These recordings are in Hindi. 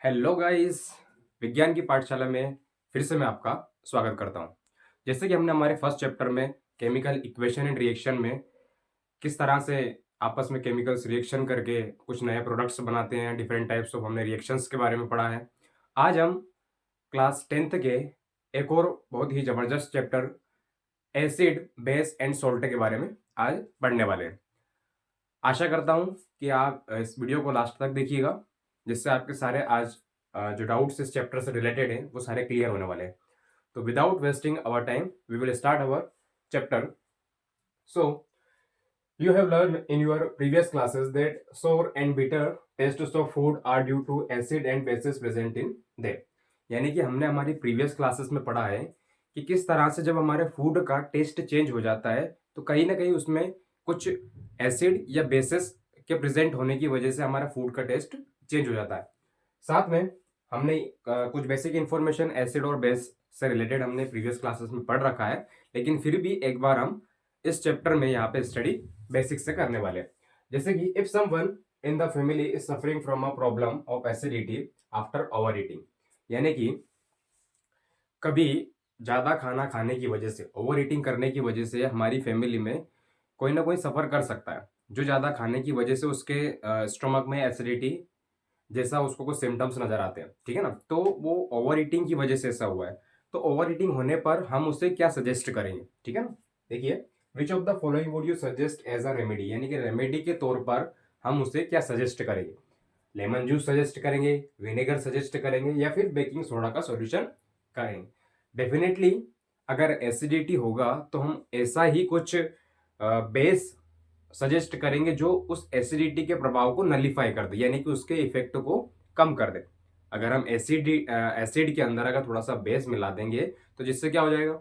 Hello guys. विज्ञान की पाठशाला में फिर से मैं आपका स्वागत करता हूँ। जैसे कि हमने हमारे फर्स्ट चैप्टर में केमिकल इक्वेशन एंड रिएक्शन में किस तरह से आपस में केमिकल्स रिएक्शन करके कुछ नए प्रोडक्ट्स बनाते हैं, डिफरेंट टाइप्स ऑफ हमने रिएक्शंस के बारे में पढ़ा है। आज हम क्लास 10th के एक और बहुत ही ज़बरदस्त chapter acid, base and salt के बारे में आज पढ़ने वाले हैं। आशा करता हूँ कि आप इस वीडियो को लास्ट तक देखिएगा, जिससे आपके सारे आज जो डाउट्स इस चैप्टर से रिलेटेड हैं वो सारे क्लियर होने वाले हैं। तो without wasting our time we will start our chapter. So you have learned in your previous classes that sour and bitter tastes of food are due to acid and bases present in them। यानी कि हमने हमारी प्रीवियस क्लासेस में पढ़ा है कि किस तरह से जब हमारे फूड का टेस्ट चेंज हो जाता है तो कहीं ना कहीं उसमें कुछ एसिड या बेसिस के प्रेजेंट होने की वजह से हमारा फूड का टेस्ट चेंज हो जाता है। साथ में हमने कुछ बेसिक इंफॉर्मेशन एसिड और बेस से रिलेटेड हमने प्रीवियस क्लासेस में पढ़ रखा है, लेकिन फिर भी एक बार हम इस चैप्टर में यहाँ पे स्टडी बेसिक से करने वाले हैं। जैसे कि if someone in the family is suffering from a problem of acidity after over eating, यानी कि कभी ज्यादा खाना खाने की वजह से, ओवर ईटिंग करने की वजह से हमारी फैमिली में कोई ना कोई सफर कर सकता है, जो ज्यादा खाने की वजह से उसके स्टमक में एसिडिटी जैसा उसको कुछ सिम्टम्स नजर आते हैं, ठीक है ना। तो वो ओवर ईटिंग की वजह से ऐसा हुआ है। तो ओवर ईटिंग होने पर हम उसे क्या सजेस्ट करेंगे, ठीक है ना। देखिए, which of the following would you suggest as a remedy, यानी कि रेमेडी के तौर पर हम उसे क्या सजेस्ट करेंगे। लेमन जूस सजेस्ट करेंगे, विनेगर सजेस्ट करेंगे, या फिर बेकिंग सोडा का सॉल्यूशन करेंगे। डेफिनेटली अगर एसिडिटी होगा तो हम ऐसा ही कुछ बेस सजेस्ट करेंगे जो उस एसिडिटी के प्रभाव को नलीफाई कर दे, यानी कि उसके इफेक्ट को कम कर दे। अगर हम एसिड के अंदर अगर थोड़ा सा बेस मिला देंगे तो जिससे क्या हो जाएगा,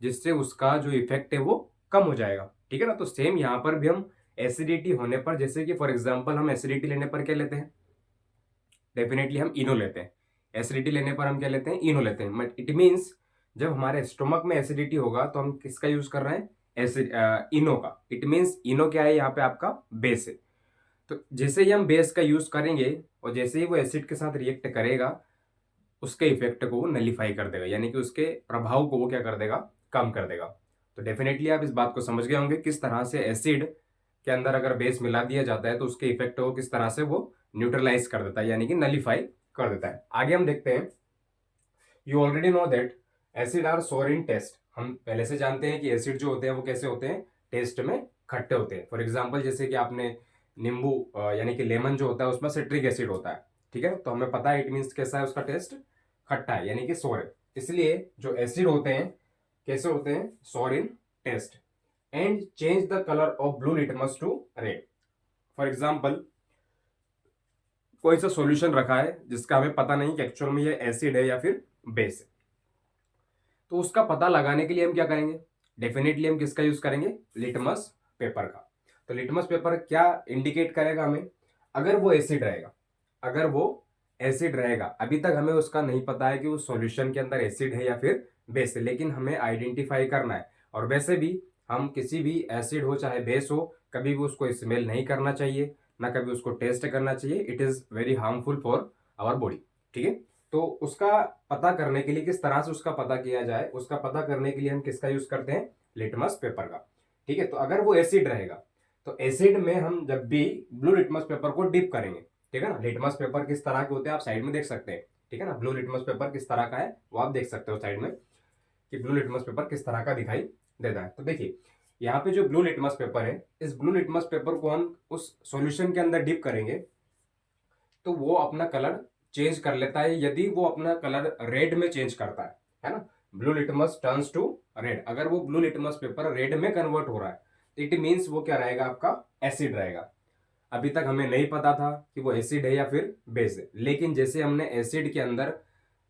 जिससे उसका जो इफेक्ट है वो कम हो जाएगा, ठीक है ना। तो सेम यहाँ पर भी हम एसिडिटी होने पर, जैसे कि फॉर एग्जांपल हम एसिडिटी लेने पर क्या लेते हैं, डेफिनेटली हम इनो लेते हैं। एसिडिटी लेने पर हम क्या लेते हैं, इनो लेते हैं। बट इट मीन्स जब हमारे स्टोमक में एसिडिटी होगा तो हम किसका यूज कर रहे हैं, एसिड इनो का। इट मीन्स इनो क्या है, यहाँ पे आपका बेस है। तो जैसे ही हम बेस का यूज करेंगे और जैसे ही वो एसिड के साथ रिएक्ट करेगा, उसके इफेक्ट को वो नलीफाई कर देगा, यानी कि उसके प्रभाव को वो क्या कर देगा, कम कर देगा। तो डेफिनेटली आप इस बात को समझ गए होंगे किस तरह से एसिड के अंदर अगर बेस मिला दिया जाता है तो उसके इफेक्ट को किस तरह से वो न्यूट्रलाइज कर देता है, यानी कि नलीफाई कर देता है। आगे हम देखते हैं, you already know that acid are sour in test. हम पहले से जानते हैं कि एसिड जो होते हैं वो कैसे होते हैं, टेस्ट में खट्टे होते हैं। फॉर एग्जाम्पल जैसे कि आपने नींबू यानी कि लेमन जो होता है उसमें सिट्रिक एसिड होता है, ठीक है। तो हमें पता है इट मीन्स कैसा है, उसका टेस्ट खट्टा है, यानी कि सोर है। इसलिए जो एसिड होते हैं कैसे होते हैं, sour in taste and change the colour of blue litmus to red. For example कोई सा सॉल्यूशन रखा है जिसका हमें पता नहीं कि एक्चुअल में ये एसिड है या फिर बेस है, तो उसका पता लगाने के लिए हम क्या करेंगे, डेफिनेटली हम किसका यूज करेंगे, लिटमस पेपर का। तो लिटमस पेपर क्या इंडिकेट करेगा हमें, अगर वो एसिड रहेगा, अगर वो एसिड रहेगा, अभी तक हमें उसका नहीं पता है कि उस सॉल्यूशन के अंदर एसिड है या फिर बेस है, लेकिन हमें आइडेंटिफाई करना है। और वैसे भी हम किसी भी एसिड हो चाहे बेस हो, कभी भी उसको स्मेल नहीं करना चाहिए, ना कभी उसको टेस्ट करना चाहिए। It is very harmful for our body, ठीक है। तो उसका पता करने के लिए, किस तरह से उसका पता किया जाए, उसका पता करने के लिए हम किसका यूज करते हैं, लिटमस पेपर का, ठीक है। तो अगर वो एसिड रहेगा तो एसिड में हम जब भी ब्लू लिटमस पेपर को डिप करेंगे, ठीक है ना। लिटमस पेपर किस तरह के होते हैं आप साइड में देख सकते हैं, ठीक है ना। ब्लू लिटमस पेपर किस तरह का है वो आप देख सकते हो साइड में, कि ब्लू लिटमस पेपर किस तरह का दिखाई देता है। तो देखिए, यहाँ पे जो ब्लू लिटमस पेपर है, इस ब्लू लिटमस पेपर को हम उस सॉल्यूशन के अंदर डिप करेंगे तो वो अपना कलर चेंज कर लेता है। यदि वो अपना कलर रेड में चेंज करता है ना, blue litmus turns to red, अगर वो ब्लू लिटमस पेपर रेड में कन्वर्ट हो रहा है तो इट मीन्स वो क्या रहेगा, आपका एसिड रहेगा। अभी तक हमें नहीं पता था कि वो एसिड है या फिर बेस है, लेकिन जैसे हमने एसिड के अंदर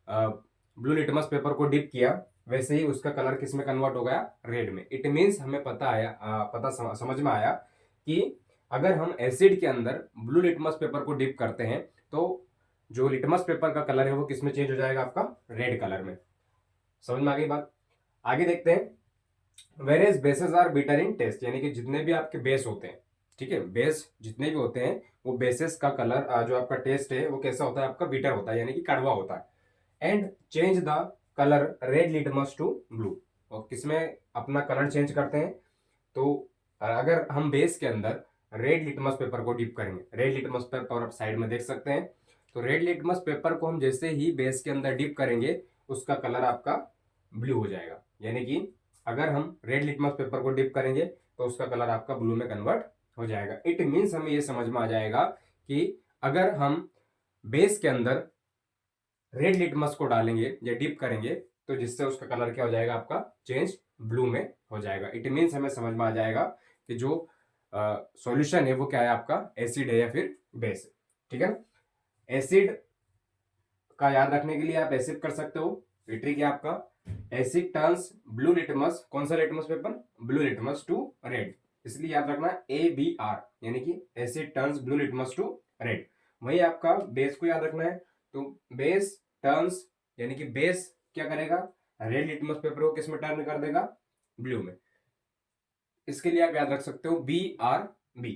ब्लू लिटमस पेपर को डिप किया, वैसे ही उसका कलर किस में कन्वर्ट हो गया, रेड में। इट मीन्स हमें पता आया, समझ में आया कि अगर हम एसिड के अंदर ब्लू लिटमस पेपर को डिप करते हैं तो जो लिटमस पेपर का कलर है वो किस में चेंज हो जाएगा, आपका रेड कलर में। समझ में आ गई बात। आगे देखते हैं, various bases are bitter in taste, यानी कि जितने भी आपके बेस होते हैं, ठीक है, बेस जितने भी होते हैं वो बेसिस का कलर जो आपका टेस्ट है वो कैसा होता है, आपका बीटर होता है यानी कि कड़वा होता है। And change the colour red litmus to blue, और किसमें अपना कलर चेंज करते हैं, तो अगर हम बेस के अंदर रेड लिटमस पेपर को डिप करेंगे, रेड लिटमस पेपर आप साइड में देख सकते हैं, तो रेड लिटमस पेपर को हम जैसे ही बेस के अंदर डिप करेंगे उसका कलर आपका ब्लू हो जाएगा। यानी कि अगर हम रेड लिटमस पेपर को डिप करेंगे तो उसका कलर आपका ब्लू में कन्वर्ट हो जाएगा। इट मीन्स हमें यह समझ में आ जाएगा कि अगर हम बेस के अंदर रेड लिटमस को डालेंगे या डिप करेंगे तो जिससे उसका कलर क्या हो जाएगा, आपका चेंज ब्लू में हो जाएगा। इट मीन्स हमें समझ में आ जाएगा कि जो सॉल्यूशन है वो क्या है, आपका एसिड है या फिर बेस है। ठीक है, एसिड का याद रखने के लिए आप एसिड कर सकते हो। ट्रिक है आपका, एसिड टर्न्स ब्लू लिटमस, कौन सा litmus paper, blue litmus to red, इसलिए याद रखना ABR, यानी कि acid turns blue litmus to red. वही आपका बेस को याद रखना है, तो बेस टर्न्स यानी कि बेस क्या करेगा, रेड लिटमस पेपर को किस में टर्न कर देगा, ब्लू में। इसके लिए आप याद रख सकते हो BRB।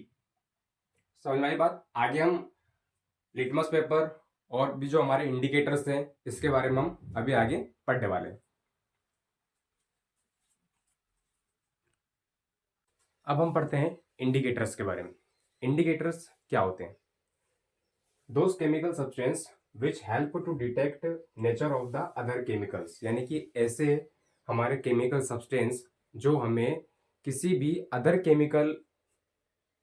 समझ में आई बात। आगे हम लिटमस पेपर और भी जो हमारे इंडिकेटर्स हैं इसके बारे में हम अभी आगे पढ़ने वाले हैं। अब हम पढ़ते हैं इंडिकेटर्स के बारे में। इंडिकेटर्स क्या होते हैं, those chemical substance which help to detect nature of the other chemicals, यानी कि ऐसे हमारे केमिकल सब्सटेंस जो हमें किसी भी अदर केमिकल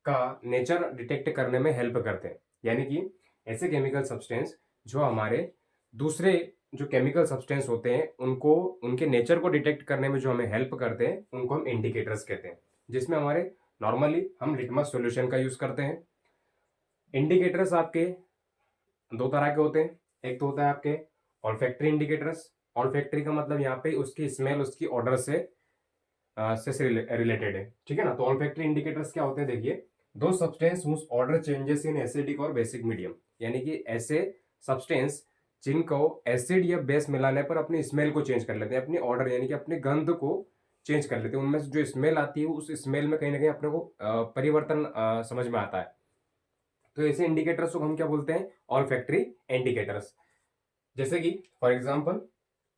का नेचर डिटेक्ट करने में हेल्प करते हैं। यानी कि ऐसे केमिकल सब्सटेंस जो हमारे दूसरे जो केमिकल सब्सटेंस होते हैं उनको, उनके नेचर को डिटेक्ट करने में जो हमें हेल्प करते हैं उनको हम इंडिकेटर्स कहते हैं, जिसमें हमारे नॉर्मली हम लिटमस सॉल्यूशन का यूज करते हैं। इंडिकेटर्स आपके दो तरह के होते हैं, एक तो होता है आपके ऑल्फैक्टरी इंडिकेटर्स। ऑल्फैक्टरी का मतलब यहाँ पे उसकी स्मेल उसकी ऑर्डर से रिलेटेड है। ठीक है ना, तो ऑल्फैक्टरी इंडिकेटर्स क्या होते हैं, देखिए, those substance whose odour changes in acidic और बेसिक मीडियम, यानी कि ऐसे सब्सटेंस जिनको एसिड या बेस मिलाने पर अपनी स्मेल को चेंज कर लेते हैं, अपनी ऑर्डर यानी कि अपने गंध को चेंज कर लेते हैं। उनमें से जो स्मेल आती है उस स्मेल में कहीं ना कहीं अपने को परिवर्तन समझ में आता है। तो ऐसे इंडिकेटर्स को हम क्या बोलते हैं, ऑल्फैक्टरी इंडिकेटर्स। जैसे कि for example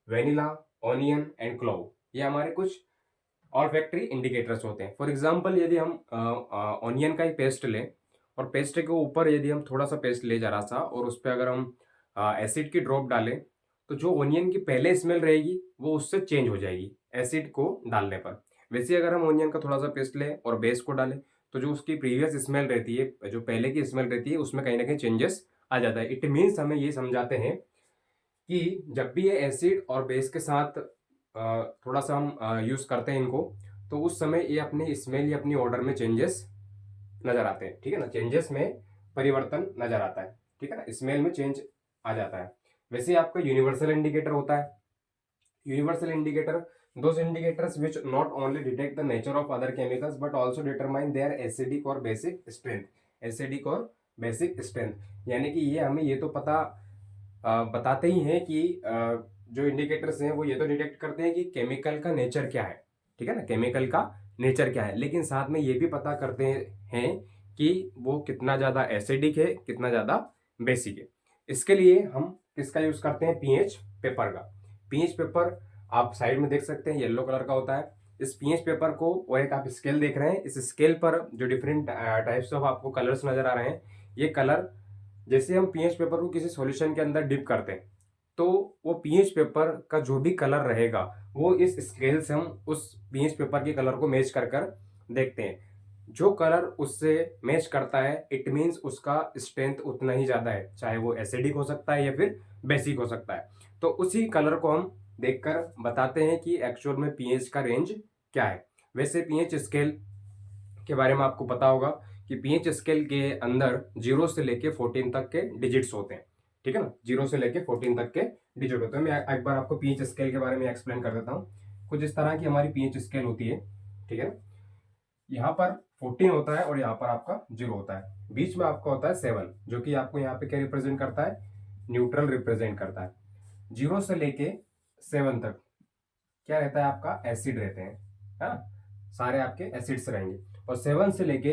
vanilla, onion and clove, ये हमारे कुछ ऑल्फैक्टरी इंडिकेटर्स होते हैं। फॉर एग्जांपल यदि हम ऑनियन का ही पेस्ट लें और पेस्ट के ऊपर यदि हम थोड़ा सा पेस्ट ले जरा सा और उस पर अगर हम एसिड की ड्रॉप डालें तो जो ऑनियन की पहले स्मेल रहेगी वो उससे चेंज हो जाएगी एसिड को डालने पर। वैसे अगर हम ऑनियन का थोड़ा सा पेस्ट लें और बेस को डालें तो जो उसकी प्रीवियस स्मेल रहती है, जो पहले की स्मेल रहती है, उसमें कहीं ना कहीं चेंजेस आ जाता है। इट मीन्स हमें ये समझाते हैं कि जब भी ये एसिड और बेस के साथ थोड़ा सा हम यूज करते हैं इनको, तो उस समय ये अपनी स्मेल या अपनी ऑर्डर में चेंजेस नजर आते हैं। ठीक है ना, चेंजेस में परिवर्तन नजर आता है। ठीक है ना, स्मेल में चेंज आ जाता है। वैसे आपका यूनिवर्सल इंडिकेटर होता है। Universal indicator, those indicators which not only detect the nature of other chemicals but also determine their acidic और basic strength, acidic और basic strength, यानी कि ये हमें ये तो पता बताते ही हैं कि जो इंडिकेटर्स हैं वो ये तो डिटेक्ट करते हैं कि केमिकल का नेचर क्या है। ठीक है ना, केमिकल का नेचर क्या है, लेकिन साथ में ये भी पता करते हैं कि वो कितना ज़्यादा एसिडिक है, कितना ज़्यादा बेसिक है। इसके लिए हम किसका यूज़ करते हैं, पीएच पेपर का। पीएच पेपर आप साइड में देख सकते हैं, येलो कलर का होता है। इस पीएच पेपर को, और एक आप स्केल देख रहे हैं, इस स्केल पर जो डिफरेंट टाइप्स ऑफ आपको कलर्स नजर आ रहे हैं, ये कलर जैसे हम पीएच पेपर को किसी सॉल्यूशन के अंदर डिप करते हैं तो वो पीएच पेपर का जो भी कलर रहेगा वो इस स्केल से हम उस पीएच पेपर के कलर को मैच कर कर देखते हैं। जो कलर उससे मैच करता है इट मीन्स उसका स्ट्रेंथ उतना ही ज्यादा है, चाहे वो एसिडिक हो सकता है या फिर बेसिक हो सकता है। तो उसी कलर को हम देखकर बताते हैं कि एक्चुअल में पीएच का रेंज क्या है। वैसे पीएच स्केल के बारे में आपको पता होगा कि पीएच स्केल के अंदर 0 से लेके 14 तक के डिजिट्स होते हैं। ठीक है ना, 0 से लेके 14 तक के डिजिट होते हैं। मैं एक बार आपको पीएच स्केल के बारे में एक्सप्लेन कर देता हूँ। कुछ इस तरह की हमारी पीएच स्केल होती है। ठीक है, यहाँ पर 14 होता है और यहाँ पर आपका 0 होता है। बीच में आपका होता है 7, जो कि आपको यहाँ पे क्या रिप्रेजेंट करता है, न्यूट्रल रिप्रेजेंट करता है। 0 से लेके 7 तक क्या रहता है, आपका एसिड रहते हैं। हाँ, सारे आपके एसिड्स रहेंगे। और 7 से लेके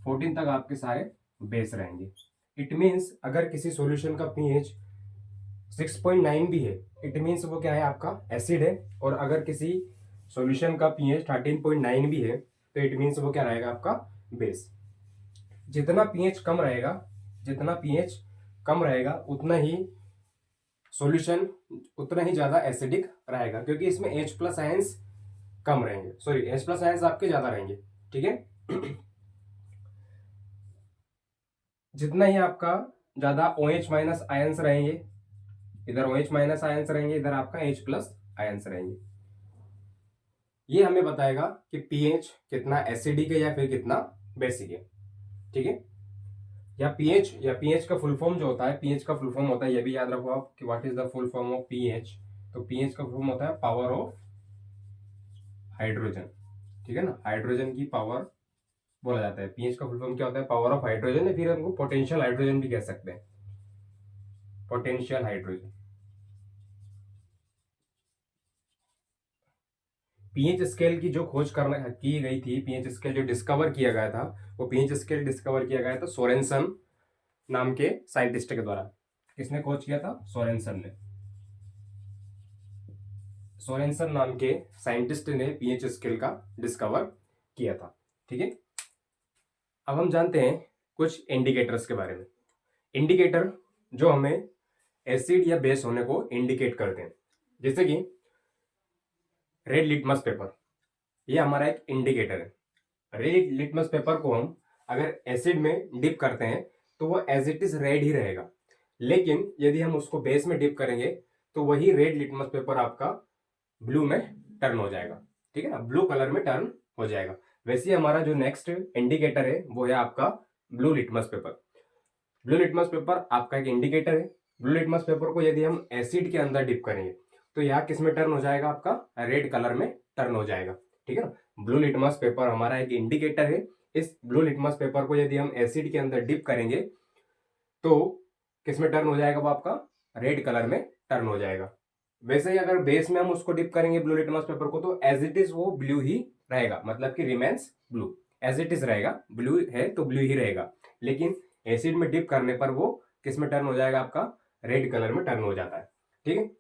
14 तक आपके सारे बेस रहेंगे। इट मीन्स अगर किसी सॉल्यूशन का पीएच 6.9 भी है, इट मीन्स वो क्या है, आपका एसिड है। और अगर किसी सॉल्यूशन का पीएच 13.9 भी है तो इट मीन्स वो क्या रहेगा, आपका बेस। जितना पीएच कम रहेगा, जितना पीएच कम रहेगा उतना ही सॉल्यूशन उतना ही ज्यादा एसिडिक रहेगा, क्योंकि इसमें H प्लस आयंस कम रहेंगे, सॉरी H प्लस आयंस आपके ज्यादा रहेंगे। ठीक है जितना ही आपका ज्यादा OH माइनस आयंस रहेंगे, इधर OH माइनस आयंस रहेंगे, इधर आपका H प्लस आयंस रहेंगे। ये हमें बताएगा कि पीएच कितना एसिडिक है या फिर कितना बेसिक है। ठीक है, या पीएच का फुल फॉर्म जो होता है, पीएच का फुल फॉर्म होता है, ये भी याद रखो आप कि what is the full form of pH. तो पीएच का फुल फॉर्म होता है पावर ऑफ हाइड्रोजन। ठीक है ना, हाइड्रोजन की पावर बोला जाता है। पीएच का फुल फॉर्म क्या होता है, पावर ऑफ हाइड्रोजन, या फिर हमको पोटेंशियल हाइड्रोजन भी कह सकते हैं, पोटेंशियल हाइड्रोजन। पीएच स्केल की जो खोज करना की गई थी, पीएच स्केल जो डिस्कवर किया गया था, वो पीएच स्केल डिस्कवर किया गया था सोरेनसन नाम के साइंटिस्ट के द्वारा। किसने खोज किया था, सोरेनसन ने। सोरेनसन नाम के साइंटिस्ट ने पीएच स्केल का डिस्कवर किया था। ठीक है, अब हम जानते हैं कुछ इंडिकेटर्स के बारे में। इंडिकेटर जो हमें एसिड या बेस होने को इंडिकेट करते हैं, जैसे कि रेड लिटमस पेपर, ये हमारा एक इंडिकेटर है। रेड लिटमस पेपर को हम अगर एसिड में डिप करते हैं तो वो एज इट इज रेड ही रहेगा, लेकिन यदि हम उसको बेस में डिप करेंगे तो वही रेड लिटमस पेपर आपका ब्लू में टर्न हो जाएगा। ठीक है ना, ब्लू कलर में टर्न हो जाएगा। वैसे ही हमारा जो नेक्स्ट इंडिकेटर है वो है आपका blue litmus paper. Blue litmus paper आपका एक इंडिकेटर है। ब्लू लिटमस पेपर को यदि हम एसिड के अंदर डिप करेंगे तो यहाँ किस में टर्न हो जाएगा, आपका रेड कलर में टर्न हो जाएगा। ठीक है ना, ब्लू लिटमस पेपर हमारा एक इंडिकेटर है। इस ब्लू लिटमस पेपर को यदि हम एसिड के अंदर डिप करेंगे तो किस में टर्न हो जाएगा, वो आपका रेड कलर में टर्न हो जाएगा। वैसे ही अगर बेस में हम उसको डिप करेंगे ब्लू लिटमस पेपर को तो एज इट इज वो ब्लू ही रहेगा, मतलब कि remains blue, as it is रहेगा, ब्लू है तो ब्लू ही रहेगा। लेकिन एसिड में डिप करने पर वो किस में टर्न हो जाएगा, आपका रेड कलर में टर्न हो जाता है। ठीक है,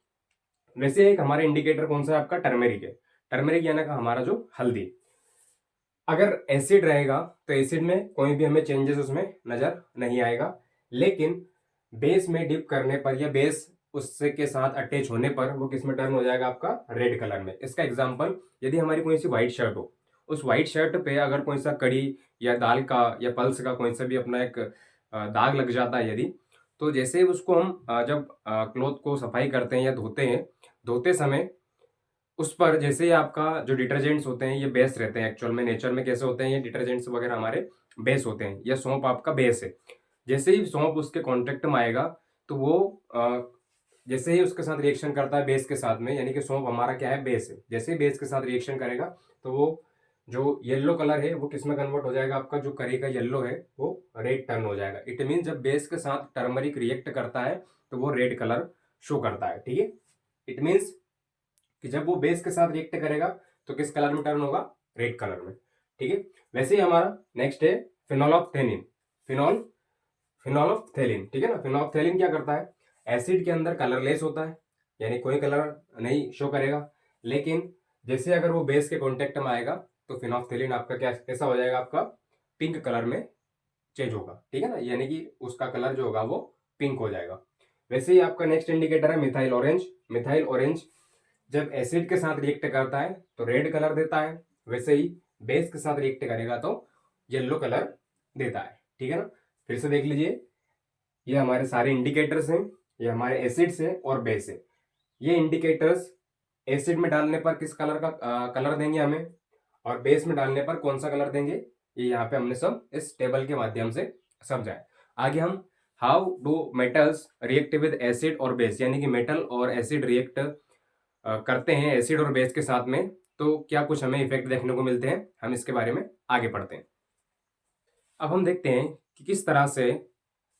वैसे एक हमारा इंडिकेटर कौन सा है, आपका टर्मेरिक है। टर्मेरिक यानी का हमारा जो हल्दी, अगर एसिड रहेगा तो एसिड में कोई भी हमें चेंजेस उसमें नजर नहीं आएगा, लेकिन बेस में डिप करने पर या बेस उससे के साथ अटैच होने पर वो किस में टर्न हो जाएगा, आपका रेड कलर में। इसका एग्जांपल, यदि हमारी कोई सी व्हाइट शर्ट हो, उस व्हाइट शर्ट पे अगर कोई सा कड़ी या दाल का या पल्स का कोई सा भी अपना एक दाग लग जाता है यदि, तो जैसे उसको हम जब क्लॉथ को सफाई करते हैं या धोते हैं, धोते समय उस पर जैसे ही आपका जो डिटर्जेंट्स होते हैं ये बेस रहते हैं, एक्चुअल में नेचर में कैसे होते हैं, ये डिटर्जेंट्स वगैरह हमारे बेस होते हैं, या सोप आपका बेस है। जैसे ही सोप उसके कांटेक्ट में आएगा तो वो जैसे ही उसके साथ रिएक्शन करता है बेस के साथ में, यानी कि सोप हमारा क्या है, बेस है। जैसे ही बेस के साथ रिएक्शन करेगा तो वो जो येलो कलर है वो किस में कन्वर्ट हो जाएगा, आपका जो करी का येलो है वो रेड टर्न हो जाएगा। इट मीन जब बेस के साथ टर्मरिक रिएक्ट करता है तो वो रेड कलर शो करता है। ठीक है, इट मीन्स कि जब वो बेस के साथ रिएक्ट करेगा तो किस कलर में टर्न होगा, रेड कलर में। ठीक है, वैसे ही हमारा नेक्स्ट है फिनोल्फथेलिन। फिनोल फिनोल्फथेलिन, ठीक है ना, फिनोल्फथेलिन क्या करता है, एसिड के अंदर कलरलेस होता है, यानी कोई कलर नहीं शो करेगा, लेकिन जैसे अगर वो बेस के कांटेक्ट में आएगा तो फिनोल्फथेलिन आपका क्या कैसा हो जाएगा, आपका पिंक कलर में चेंज होगा। ठीक है ना, यानी कि उसका कलर जो होगा वो पिंक हो जाएगा। वैसे ही आपका नेक्स्ट इंडिकेटर है मिथाइल ऑरेंज। मिथाइल ऑरेंज जब एसिड के साथ रिएक्ट करता है तो रेड कलर देता है, वैसे ही बेस के साथ रिएक्ट करेगा तो येलो कलर देता है। ठीक है ना, फिर से देख लीजिए, ये हमारे सारे इंडिकेटर्स हैं, ये हमारे एसिड्स हैं और बेस है। ये इंडिकेटर्स एसिड में डालने पर किस कलर का कलर देंगे हमें, और बेस में डालने पर कौन सा कलर देंगे, ये यहाँ पे हमने सब इस टेबल के माध्यम से समझा है। आगे हम how do metals react with acid और बेस, यानी कि मेटल और एसिड रिएक्ट करते हैं एसिड और बेस के साथ में, तो क्या कुछ हमें इफेक्ट देखने को मिलते हैं, हम इसके बारे में आगे पढ़ते हैं। अब हम देखते हैं कि किस तरह से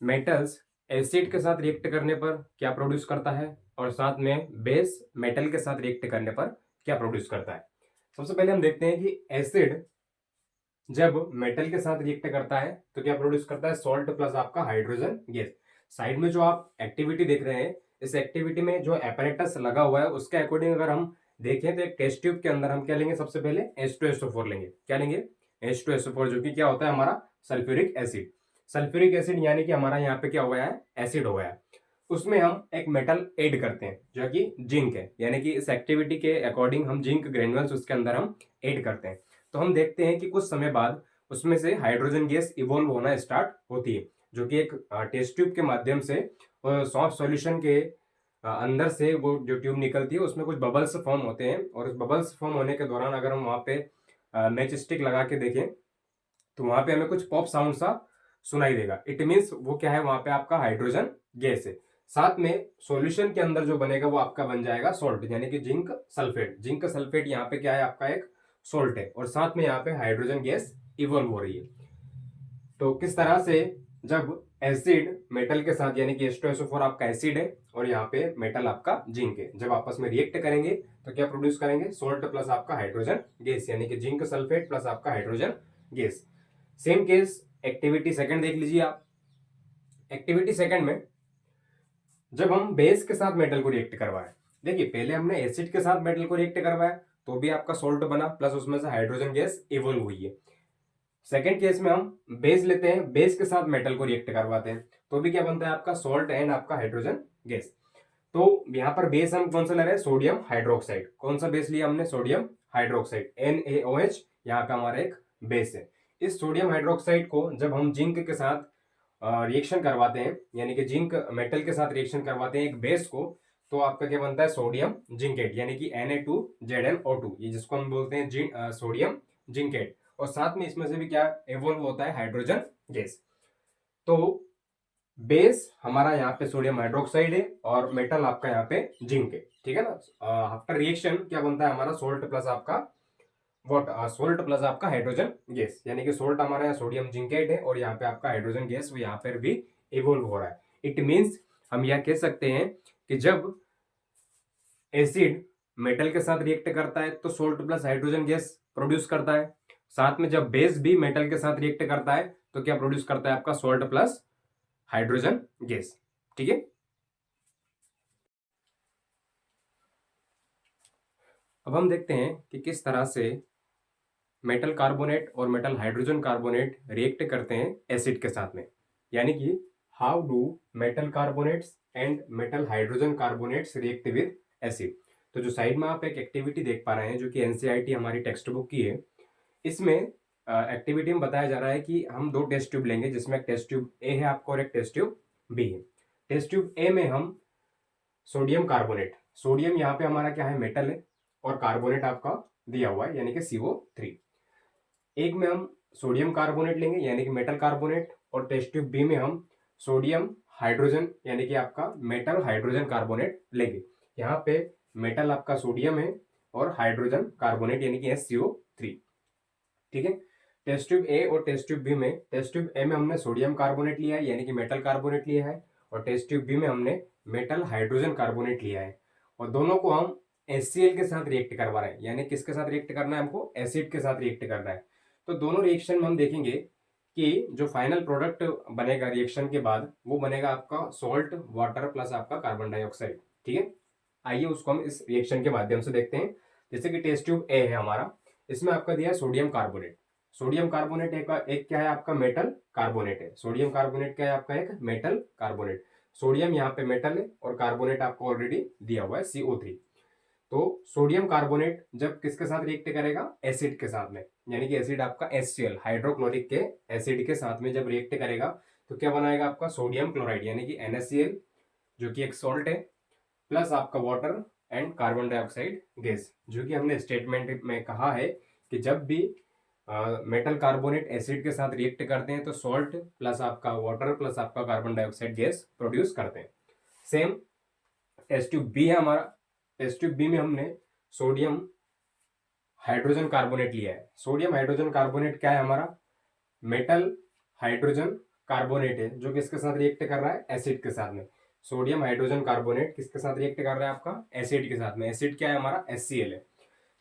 मेटल्स एसिड के साथ रिएक्ट करने पर क्या प्रोड्यूस करता है और साथ में बेस मेटल के साथ रिएक्ट करने पर क्या प्रोड्यूस करता है। सबसे पहले हम देखते हैं कि एसिड जब मेटल के साथ रिएक्ट करता है तो क्या प्रोड्यूस करता है, सॉल्ट प्लस आपका हाइड्रोजन गैस। साइड में जो आप एक्टिविटी देख रहे हैं, इस एक्टिविटी में जो एपरेटस लगा हुआ है उसके अकॉर्डिंग अगर हम देखें तो एक टेस्ट ट्यूब के अंदर हम क्या लेंगे, सबसे पहले H2SO4 लेंगे। क्या लेंगे, H2SO4, जो कि क्या होता है हमारा सल्फ्यूरिक एसिड। सल्फ्यूरिक एसिड यानी कि हमारा यहाँ पे क्या हो गया है, एसिड हो गया है। उसमें हम एक मेटल ऐड करते हैं जो कि जिंक है, यानी कि इस एक्टिविटी के अकॉर्डिंग हम जिंक ग्रेनुअल्स उसके अंदर हम ऐड करते हैं। तो हम देखते हैं कि कुछ समय बाद उसमें से हाइड्रोजन गैस इवोल्व होना स्टार्ट होती है, जो कि एक टेस्ट ट्यूब के माध्यम से सॉफ्ट सॉल्यूशन के अंदर से वो जो ट्यूब निकलती है उसमें कुछ बबल्स फॉर्म होते हैं, और उस बबल्स फॉर्म होने के दौरान अगर हम वहाँ पे मैच स्टिक लगा के देखें तो वहाँ पे हमें कुछ पॉप साउंड सा सुनाई देगा। इट मीन्स वो क्या है, वहाँ पे आपका हाइड्रोजन गैस है। साथ में सॉल्यूशन के अंदर जो बनेगा वो आपका बन जाएगा सॉल्ट, यानी कि जिंक सल्फेट। जिंक सल्फेट यहाँ पे क्या है, आपका एक सॉल्ट है, और साथ में यहाँ पे हाइड्रोजन गैस इवॉल्व हो रही है। तो किस तरह से जब एसिड मेटल के साथ, यानी कि H2SO4 आपका एसिड है और यहाँ पे मेटल आपका जिंक है, जब आपस में रिएक्ट करेंगे तो क्या प्रोड्यूस करेंगे, सोल्ट प्लस आपका हाइड्रोजन गैस, यानी कि जिंक सल्फेट प्लस आपका hydrogen gas. Same case activity second देख लीजिए आप। एक्टिविटी सेकंड में जब हम बेस के साथ मेटल को रिएक्ट करवाए, देखिए पहले हमने एसिड के साथ मेटल को रिएक्ट करवाया तो भी आपका सोल्ट बना, प्लस उसमें से हाइड्रोजन गैस इवोल्व हुई है। सेकेंड केस में हम बेस लेते हैं, बेस के साथ मेटल को रिएक्ट करवाते हैं तो भी क्या बनता है, आपका सोल्ट एंड आपका हाइड्रोजन गैस। तो यहाँ पर बेस हम कौन सा ले रहे हैं, सोडियम हाइड्रोक्साइड। कौन सा बेस लिया हमने, सोडियम हाइड्रोक्साइड, NaOH यहाँ का हमारा एक बेस है। इस सोडियम हाइड्रोक्साइड को जब हम जिंक के साथ रिएक्शन करवाते हैं, यानी कि जिंक मेटल के साथ रिएक्शन करवाते हैं एक बेस को, तो आपका क्या बनता है, सोडियम जिंकेट, यानी कि Na2ZnO2, ये जिसको हम बोलते हैं सोडियम जिंकेट। और साथ में इसमें से भी क्या एवोल्व होता है, हाइड्रोजन गैस। तो बेस हमारा यहाँ पे सोडियम हाइड्रोक्साइड है और मेटल आपका यहाँ पे जिंक है, ठीक है ना। आफ्टर रिएक्शन क्या बनता है हमारा, सोल्ट प्लस आपका सोल्ट प्लस आपका हाइड्रोजन गैस, यानी कि सोल्ट हमारा यहाँ सोडियम जिंकेट है और यहाँ पे आपका हाइड्रोजन गैस वो यहाँ पर भी इवोल्व हो रहा है। इट मीन्स हम यह कह सकते हैं कि जब एसिड मेटल के साथ रिएक्ट करता है तो salt plus hydrogen gas produce करता है। साथ में जब बेस भी मेटल के साथ रिएक्ट करता है तो क्या प्रोड्यूस करता है, आपका सोल्ट प्लस हाइड्रोजन गैस, ठीक है। अब हम देखते हैं कि किस तरह से मेटल कार्बोनेट और मेटल हाइड्रोजन कार्बोनेट रिएक्ट करते हैं एसिड के साथ में, यानी कि how do metal carbonates and metal hydrogen carbonates react with acid. तो जो साइड में आप एक एक्टिविटी देख पा रहे हैं जो कि एनसीईआरटी हमारी टेक्स्ट बुक की है, इसमें एक्टिविटी में बताया जा रहा है कि हम दो टेस्ट ट्यूब लेंगे, जिसमें एक टेस्ट ट्यूब ए है आपका और एक टेस्ट ट्यूब बी है। टेस्ट ट्यूब ए में हम सोडियम कार्बोनेट, सोडियम यहाँ पे हमारा क्या है, मेटल है, और कार्बोनेट आपका दिया हुआ है यानी कि CO3। एक में हम सोडियम कार्बोनेट लेंगे यानी कि मेटल कार्बोनेट, और टेस्ट ट्यूब बी में हम सोडियम हाइड्रोजन यानी कि आपका मेटल हाइड्रोजन कार्बोनेट लेंगे। यहाँ पे मेटल आपका सोडियम है और हाइड्रोजन कार्बोनेट यानी कि SCO3, ठीक है। टेस्ट ट्यूब ए और टेस्ट ट्यूब बी में, टेस्ट ट्यूब ए में हमने सोडियम कार्बोनेट लिया है यानी कि मेटल कार्बोनेट लिया है, और टेस्ट ट्यूब बी में हमने मेटल हाइड्रोजन कार्बोनेट लिया है, और दोनों को हम HCl के साथ रिएक्ट करवा रहे हैं, यानी किसके साथ रिएक्ट करना है हमको, एसिड के साथ रिएक्ट करना है। तो दोनों रिएक्शन में हम देखेंगे कि जो फाइनल प्रोडक्ट बनेगा रिएक्शन के बाद वो बनेगा आपका सॉल्ट वाटर प्लस आपका कार्बन डाइऑक्साइड, ठीक है। आइए उसको हम इस रिएक्शन के माध्यम से देखते हैं। जैसे कि टेस्ट ट्यूब ए है हमारा, इसमें आपका दिया है सोडियम कार्बोनेट। सोडियम कार्बोनेट एक क्या है, आपका मेटल कार्बोनेट है। सोडियम कार्बोनेट क्या है, आपका एक मेटल कार्बोनेट। सोडियम यहाँ पे मेटल है और कार्बोनेट आपको ऑलरेडी दिया हुआ है CO3। तो सोडियम कार्बोनेट जब किसके साथ रिएक्ट करेगा, एसिड के साथ में, यानी कि एसिड आपका HCl हाइड्रोक्लोरिक के एसिड के साथ में जब रिएक्ट करेगा तो क्या बनाएगा, आपका सोडियम क्लोराइड यानी कि NaCl, जो कि एक सॉल्ट है, प्लस आपका water and carbon dioxide gas, जो कि हमने स्टेटमेंट में कहा है कि जब भी मेटल कार्बोनेट एसिड के साथ रिएक्ट करते हैं तो सॉल्ट प्लस आपका वाटर प्लस आपका कार्बन डाइऑक्साइड गैस प्रोड्यूस करते हैं। सेम टेस्ट ट्यूब बी है हमारा। टेस्ट ट्यूब बी में हमने सोडियम हाइड्रोजन कार्बोनेट लिया है। सोडियम हाइड्रोजन कार्बोनेट क्या है हमारा, मेटल हाइड्रोजन कार्बोनेट है, जो किसके साथ रिएक्ट कर रहा है, एसिड के साथ में। सोडियम हाइड्रोजन कार्बोनेट किसके साथ रिएक्ट कर रहा है, आपका एसिड के साथ में। एसिड क्या है हमारा, HCl है।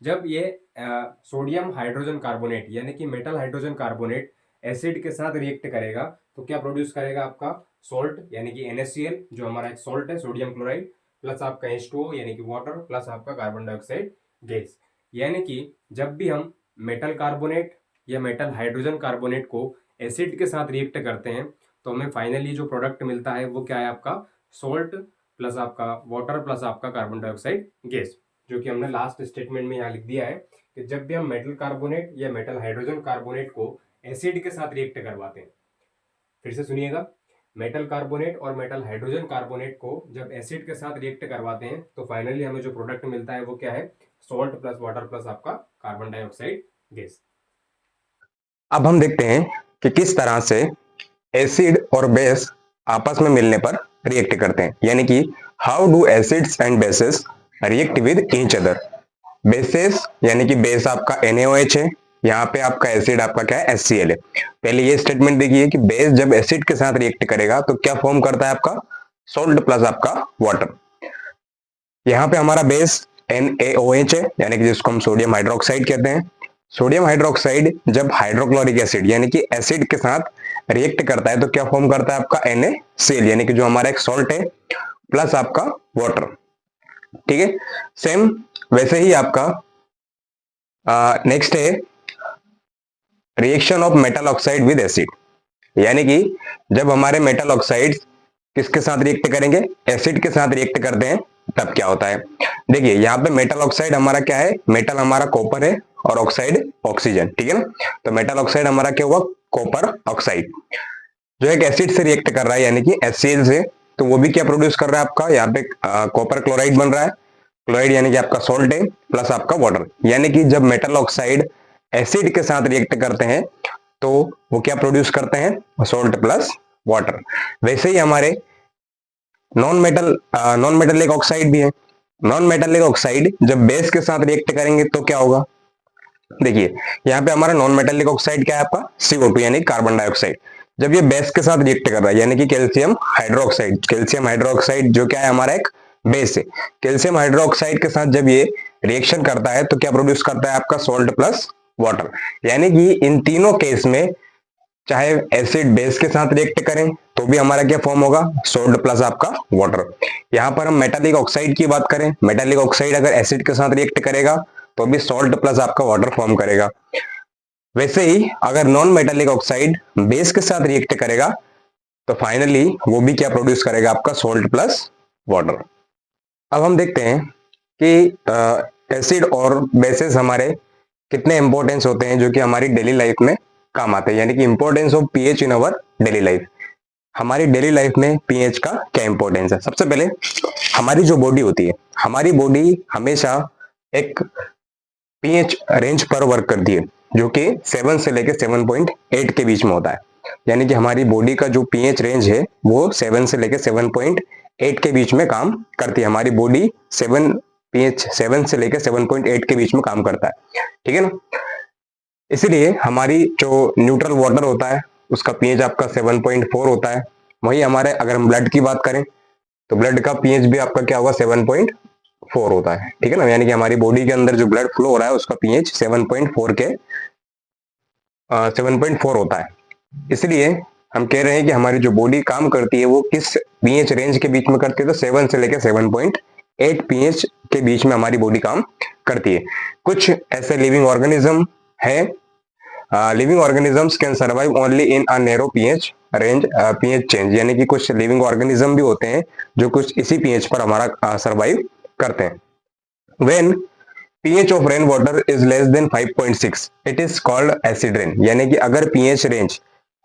जब ये सोडियम हाइड्रोजन कार्बोनेट यानी कि मेटल हाइड्रोजन कार्बोनेट एसिड के साथ रिएक्ट करेगा तो क्या प्रोड्यूस करेगा? आपका सॉल्ट यानी कि NaCl जो हमारा एक सॉल्ट है, सोडियम क्लोराइड, प्लस आपका H2O यानी कि वाटर, प्लस आपका कार्बन डाइऑक्साइड गैस। यानी कि जब भी हम मेटल कार्बोनेट या मेटल हाइड्रोजन कार्बोनेट को एसिड के साथ रिएक्ट करते हैं तो हमें फाइनली जो प्रोडक्ट मिलता है वो क्या है? आपका सॉल्ट प्लस आपका वाटर प्लस आपका कार्बन डाइऑक्साइड गैस, जो कि हमने लास्ट स्टेटमेंट में यहाँ लिख दिया है कि जब भी हम मेटल कार्बोनेट या मेटल हाइड्रोजन कार्बोनेट को एसिड के साथ रिएक्ट करवाते हैं, फिर से सुनिएगा, मेटल कार्बोनेट और मेटल हाइड्रोजन कार्बोनेट को जब एसिड के साथ रिएक्ट करवाते हैं तो फाइनली हमें जो प्रोडक्ट मिलता है वो क्या है? सॉल्ट प्लस वाटर प्लस आपका कार्बन डाइऑक्साइड गैस। अब हम देखते हैं कि किस तरह से एसिड और बेस आपस में मिलने पर रिएक्ट करते हैं, यानी कि how do acids and bases react with each other. Bases यानी कि बेस आपका NaOH है, यहाँ पे आपका एसिड आपका क्या है? HCl है। पहले ये स्टेटमेंट देखिए कि बेस जब एसिड के साथ रिएक्ट करेगा तो क्या फॉर्म करता है? आपका सॉल्ट प्लस आपका वाटर। यहाँ पे हमारा बेस NaOH है, यानी कि जिसको हम सोडियम हाइड्रोक्साइड कहते हैं। सोडियम हाइड्रोक्साइड जब हाइड्रोक्लोरिक एसिड यानी कि एसिड के साथ रिएक्ट करता है तो क्या फॉर्म करता है? आपका NaCl यानी कि जो हमारा एक सॉल्ट है प्लस आपका वाटर। ठीक है, सेम वैसे ही आपका नेक्स्ट है reaction of metal oxide with acid, यानी कि जब हमारे मेटल ऑक्साइड किसके साथ रिएक्ट करेंगे? एसिड के साथ रिएक्ट करते हैं तब क्या होता है? देखिए यहाँ पे मेटल ऑक्साइड हमारा क्या है? मेटल हमारा कॉपर है और ऑक्साइड ऑक्सीजन, ठीक है ना। तो मेटल ऑक्साइड हमारा क्या हुआ? कॉपर ऑक्साइड, जो एक एसिड से रिएक्ट कर रहा है यानी कि HCl से, तो वो भी क्या प्रोड्यूस कर रहा है? आपका यहाँ पे कॉपर क्लोराइड बन रहा है। क्लोराइड यानी कि आपका सॉल्ट है प्लस आपका वाटर, यानी कि जब मेटल ऑक्साइड एसिड के साथ रिएक्ट करते हैं तो वो क्या प्रोड्यूस करते हैं? Salt plus water. वैसे ही हमारे नॉन मेटेलिक ऑक्साइड भी है। नॉन मेटेलिक ऑक्साइड जब बेस के साथ रिएक्ट करेंगे तो क्या होगा? देखिए यहाँ पे हमारा नॉन मेटेलिक ऑक्साइड क्या है? आपका CO2 यानी कार्बन डाइऑक्साइड। जब ये बेस के साथ रिएक्ट कर रहा है यानी कि कैल्शियम हाइड्रोक्साइड, कैल्शियम हाइड्रोक्साइड जो क्या है? हमारा एक बेस है। कैल्शियम हाइड्रोक्साइड के साथ जब ये रिएक्शन करता है तो क्या प्रोड्यूस करता है? आपका सॉल्ट प्लस वाटर। यानी कि इन तीनों केस में चाहे एसिड बेस के साथ रिएक्ट करें तो भी हमारा क्या फॉर्म होगा? सॉल्ट प्लस आपका वाटर। यहाँ पर हम मेटालिक ऑक्साइड की बात करें, मेटालिक ऑक्साइड अगर एसिड के साथ रिएक्ट करेगा तो भी सॉल्ट प्लस आपका वाटर फॉर्म करेगा। वैसे ही अगर नॉन मेटालिक ऑक्साइड बेस के साथ रिएक्ट करेगा तो फाइनली वो भी क्या प्रोड्यूस करेगा? आपका सॉल्ट प्लस वाटर। अब हम देखते हैं कि एसिड और बेसेस हमारे कितने इंपॉर्टेंस होते हैं जो कि हमारी डेली लाइफ में काम आते हैं, यानी कि importance of pH in our daily life. हमारी डेली लाइफ में पीएच का क्या इंपॉर्टेंस है? सबसे पहले हमारी जो बॉडी होती है, हमारी बॉडी हमेशा एक पीएच रेंज पर वर्क करती है जो कि 7 से लेकर 7.8 के बीच में होता है। यानी कि हमारी बॉडी का जो पीएच रेंज है वो 7 से लेकर 7.8 के बीच में काम करती है। हमारी बॉडी 7 से लेकर 7.8 के बीच में काम करता है, ठीक है ना। इसीलिए हमारी जो न्यूट्रल वाटर होता है उसका पीएच आपका 7.4 होता है। वही हमारे अगर हम ब्लड की बात करें तो ब्लड का पीएच भी आपका क्या होगा? 7.4 होता है, ठीक है ना। यानी कि हमारी बॉडी के अंदर जो ब्लड फ्लो हो रहा है उसका पीएच 7.4 होता है। इसलिए हम कह रहे हैं कि हमारी जो बॉडी काम करती है वो किस पीएच रेंज के बीच में करती है? तो 7 से लेकर 7.8 पीएच के बीच में हमारी बॉडी काम करती है। कुछ ऐसे लिविंग ऑर्गेनिज्म है, living organisms can survive only in a narrow pH range, pH change, यानी कि कुछ लिविंग ऑर्गेनिज्म भी होते हैं जो कुछ इसी पीएच पर हमारा सर्वाइव करते हैं। When pH of rain water is less than 5.6 it is called acid rain, यानी कि अगर पीएच रेंज,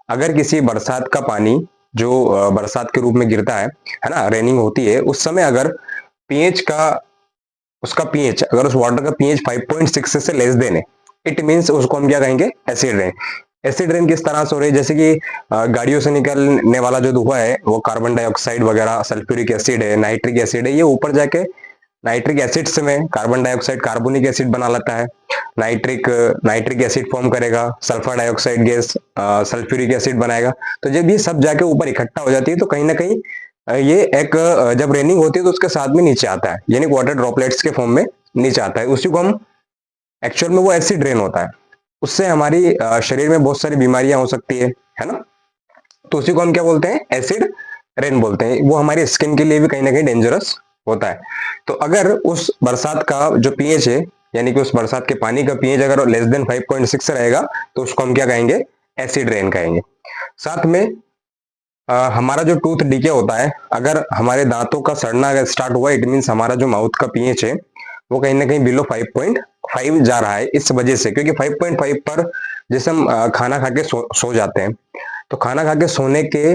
अगर किसी बरसात का पानी जो बरसात के रूप में गिरता है ना, रेनिंग होती है, उस समय अगर पीएच का उसका पीएच अगर उस वाटर का पीएच 5.6 से लेस देन है, इट मीन्स उसको हम क्या कहेंगे? Acid rain. एसिड रेन किस तरह से हो रही है? जैसे कि गाड़ियों से निकलने वाला जो धुआं है वो कार्बन डाइऑक्साइड वगैरह, सल्फ्यूरिक एसिड है, नाइट्रिक एसिड है, ये ऊपर जाके नाइट्रिक एसिड से में कार्बन डाइऑक्साइड कार्बोनिक एसिड बना लेता है, नाइट्रिक एसिड फॉर्म करेगा, sulphur dioxide gas sulphuric acid बनाएगा। तो जब ये सब जाके ऊपर इकट्ठा हो जाती है तो कहीं ना कहीं ये एक जब रेनिंग होती है तो उसके साथ में नीचे आता है, यानी वाटर ड्रॉपलेट्स के फॉर्म में नीचे आता है। उसी को हम एक्चुअल में वो एसिड रेन होता है। उससे हमारी शरीर में बहुत सारी बीमारियां हो सकती है ना। तो उसी को हम क्या बोलते हैं, एसिड रेन बोलते हैं। वो हमारी स्किन के लिए भी कहीं ना कहीं डेंजरस होता है। तो अगर उस बरसात का जो पीएच है, यानी कि उस बरसात के पानी का पीएच अगर लेस देन 5.6 रहेगा तो उसको हम क्या कहेंगे, एसिड रेन कहेंगे। साथ में हमारा जो टूथ डीके होता है, अगर हमारे दांतों का सड़ना अगर स्टार्ट हुआ, इट मीन्स हमारा जो माउथ का पीएच है वो कहीं ना कहीं बिलो 5.5 जा रहा है। इस वजह से, क्योंकि 5.5 पर जैसे हम खाना खा के सो जाते हैं, तो खाना खा के सोने के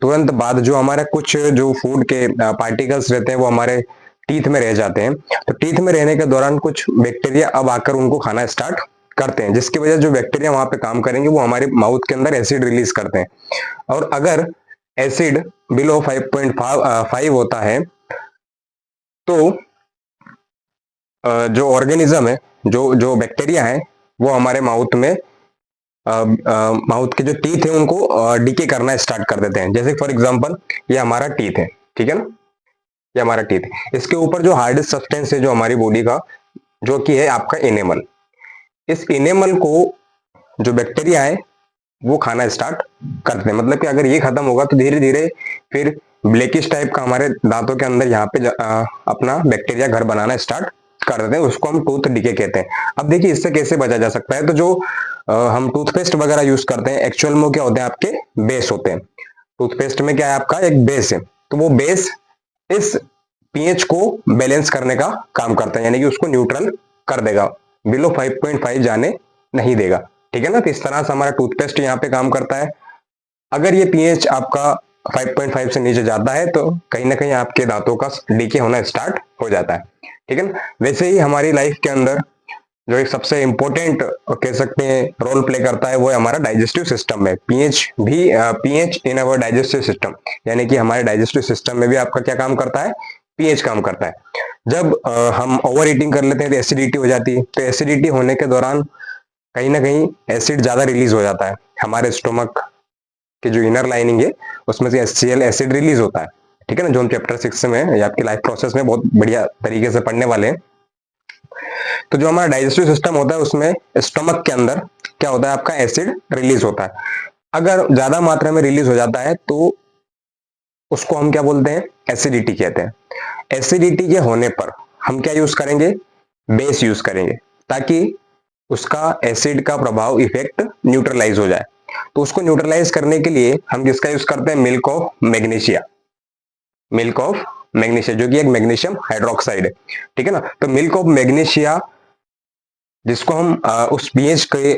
तुरंत बाद जो हमारा कुछ जो फूड के पार्टिकल्स रहते हैं वो हमारे टीथ में रह जाते हैं। तो टीथ में रहने के दौरान कुछ बैक्टीरिया अब आकर उनको खाना स्टार्ट करते हैं, जिसकी वजह जो बैक्टीरिया वहां पे काम करेंगे वो हमारे माउथ के अंदर एसिड रिलीज करते हैं। और अगर एसिड बिलो 5.5 होता है तो जो ऑर्गेनिज्म है, जो जो बैक्टीरिया है, वो हमारे माउथ में माउथ के जो टीथ है उनको डीके करना स्टार्ट कर देते हैं। जैसे फॉर एग्जांपल ये हमारा टीथ है, ठीक है ना, ये हमारा टीथ है। इसके ऊपर जो हार्डेस्ट सब्सटेंस है जो हमारी बॉडी का, जो कि है आपका इनेमल। इस इनेमल को जो बैक्टीरिया है वो खाना स्टार्ट करते हैं। मतलब कि अगर ये खत्म होगा तो धीरे धीरे फिर ब्लैकिश टाइप का हमारे दांतों के अंदर यहाँ पे अपना बैक्टीरिया घर बनाना स्टार्ट कर देते हैं। उसको हम टूथ डीके कहते हैं। अब देखिए इससे कैसे बचा जा सकता है। तो जो हम टूथपेस्ट वगैरह यूज करते हैं, एक्चुअल में क्या होते हैं, आपके बेस होते हैं। टूथपेस्ट में क्या है, आपका एक बेस है। तो वो बेस इस पीएच को बैलेंस करने का काम करता है, यानी कि उसको न्यूट्रल कर देगा, बिलो 5.5 जाने नहीं देगा, ठीक है ना। तो इस तरह से हमारा टूथपेस्ट यहाँ पे काम करता है। अगर ये पीएच आपका 5.5 से नीचे जाता है तो कहीं ना कहीं आपके दांतों का डीके होना स्टार्ट हो जाता है, ठीक है ना। वैसे ही हमारी लाइफ के अंदर जो एक सबसे इंपॉर्टेंट कह सकते हैं रोल प्ले करता है वो है हमारा डाइजेस्टिव सिस्टम में। पीएच इन अवर डाइजेस्टिव सिस्टम, यानी कि हमारे डाइजेस्टिव सिस्टम में भी आपका क्या काम करता है, पीएच काम करता है। जब हम ओवर ईटिंग कर लेते हैं तो एसिडिटी हो जाती है। तो एसिडिटी होने के दौरान कहीं ना कहीं एसिड ज्यादा रिलीज हो जाता है। हमारे स्टोमक की जो इनर लाइनिंग है उसमें से HCl एसिड रिलीज होता है, ठीक है ना, जो हम चैप्टर 6 में या आपकी लाइफ प्रोसेस में बहुत बढ़िया तरीके से पढ़ने वाले हैं। तो जो हमारा डाइजेस्टिव सिस्टम होता है उसमें स्टमक के अंदर क्या होता है, आपका एसिड रिलीज होता है। अगर ज्यादा मात्रा में रिलीज हो जाता है तो उसको हम क्या बोलते हैं, एसिडिटी कहते हैं। एसिडिटी के होने पर हम क्या यूज करेंगे, बेस यूज करेंगे, ताकि उसका एसिड का प्रभाव इफेक्ट न्यूट्रलाइज हो जाए। तो उसको न्यूट्रलाइज करने के लिए हम किसका यूज करते हैं, milk of magnesia. Milk of magnesia जो कि एक मैग्नीशियम हाइड्रोक्साइड है, ठीक है ना। तो मिल्क ऑफ मैग्नीशिया जिसको हम उस पीएच के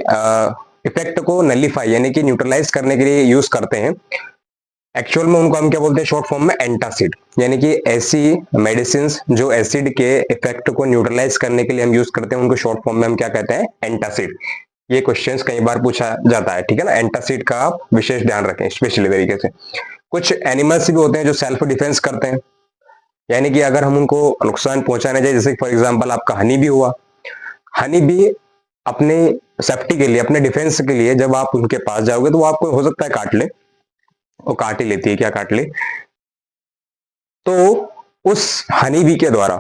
इफेक्ट को नलीफाई यानी कि न्यूट्रलाइज करने के लिए यूज करते हैं। एक्चुअल में उनको हम क्या बोलते हैं, शॉर्ट फॉर्म में एंटासिड। यानी कि ऐसी मेडिसिन जो एसिड के इफेक्ट को न्यूट्रलाइज करने के लिए हम यूज करते हैं उनको शॉर्ट फॉर्म में हम क्या कहते हैं, एंटासिड। ये क्वेश्चंस कई बार पूछा जाता है, ठीक है ना। एंटासिड का आप विशेष ध्यान रखें स्पेशली तरीके से। कुछ एनिमल्स भी होते हैं जो सेल्फ डिफेंस करते हैं, यानी कि अगर हम उनको नुकसान पहुंचाने जाए, जैसे फॉर एग्जाम्पल आपका हनी भी हुआ। हनी भी अपने सेफ्टी के लिए, अपने डिफेंस के लिए जब आप उनके पास जाओगे तो वो आपको हो सकता है काट ले, वो काट ही लेती है, क्या काट ले। तो उस हनी बी के द्वारा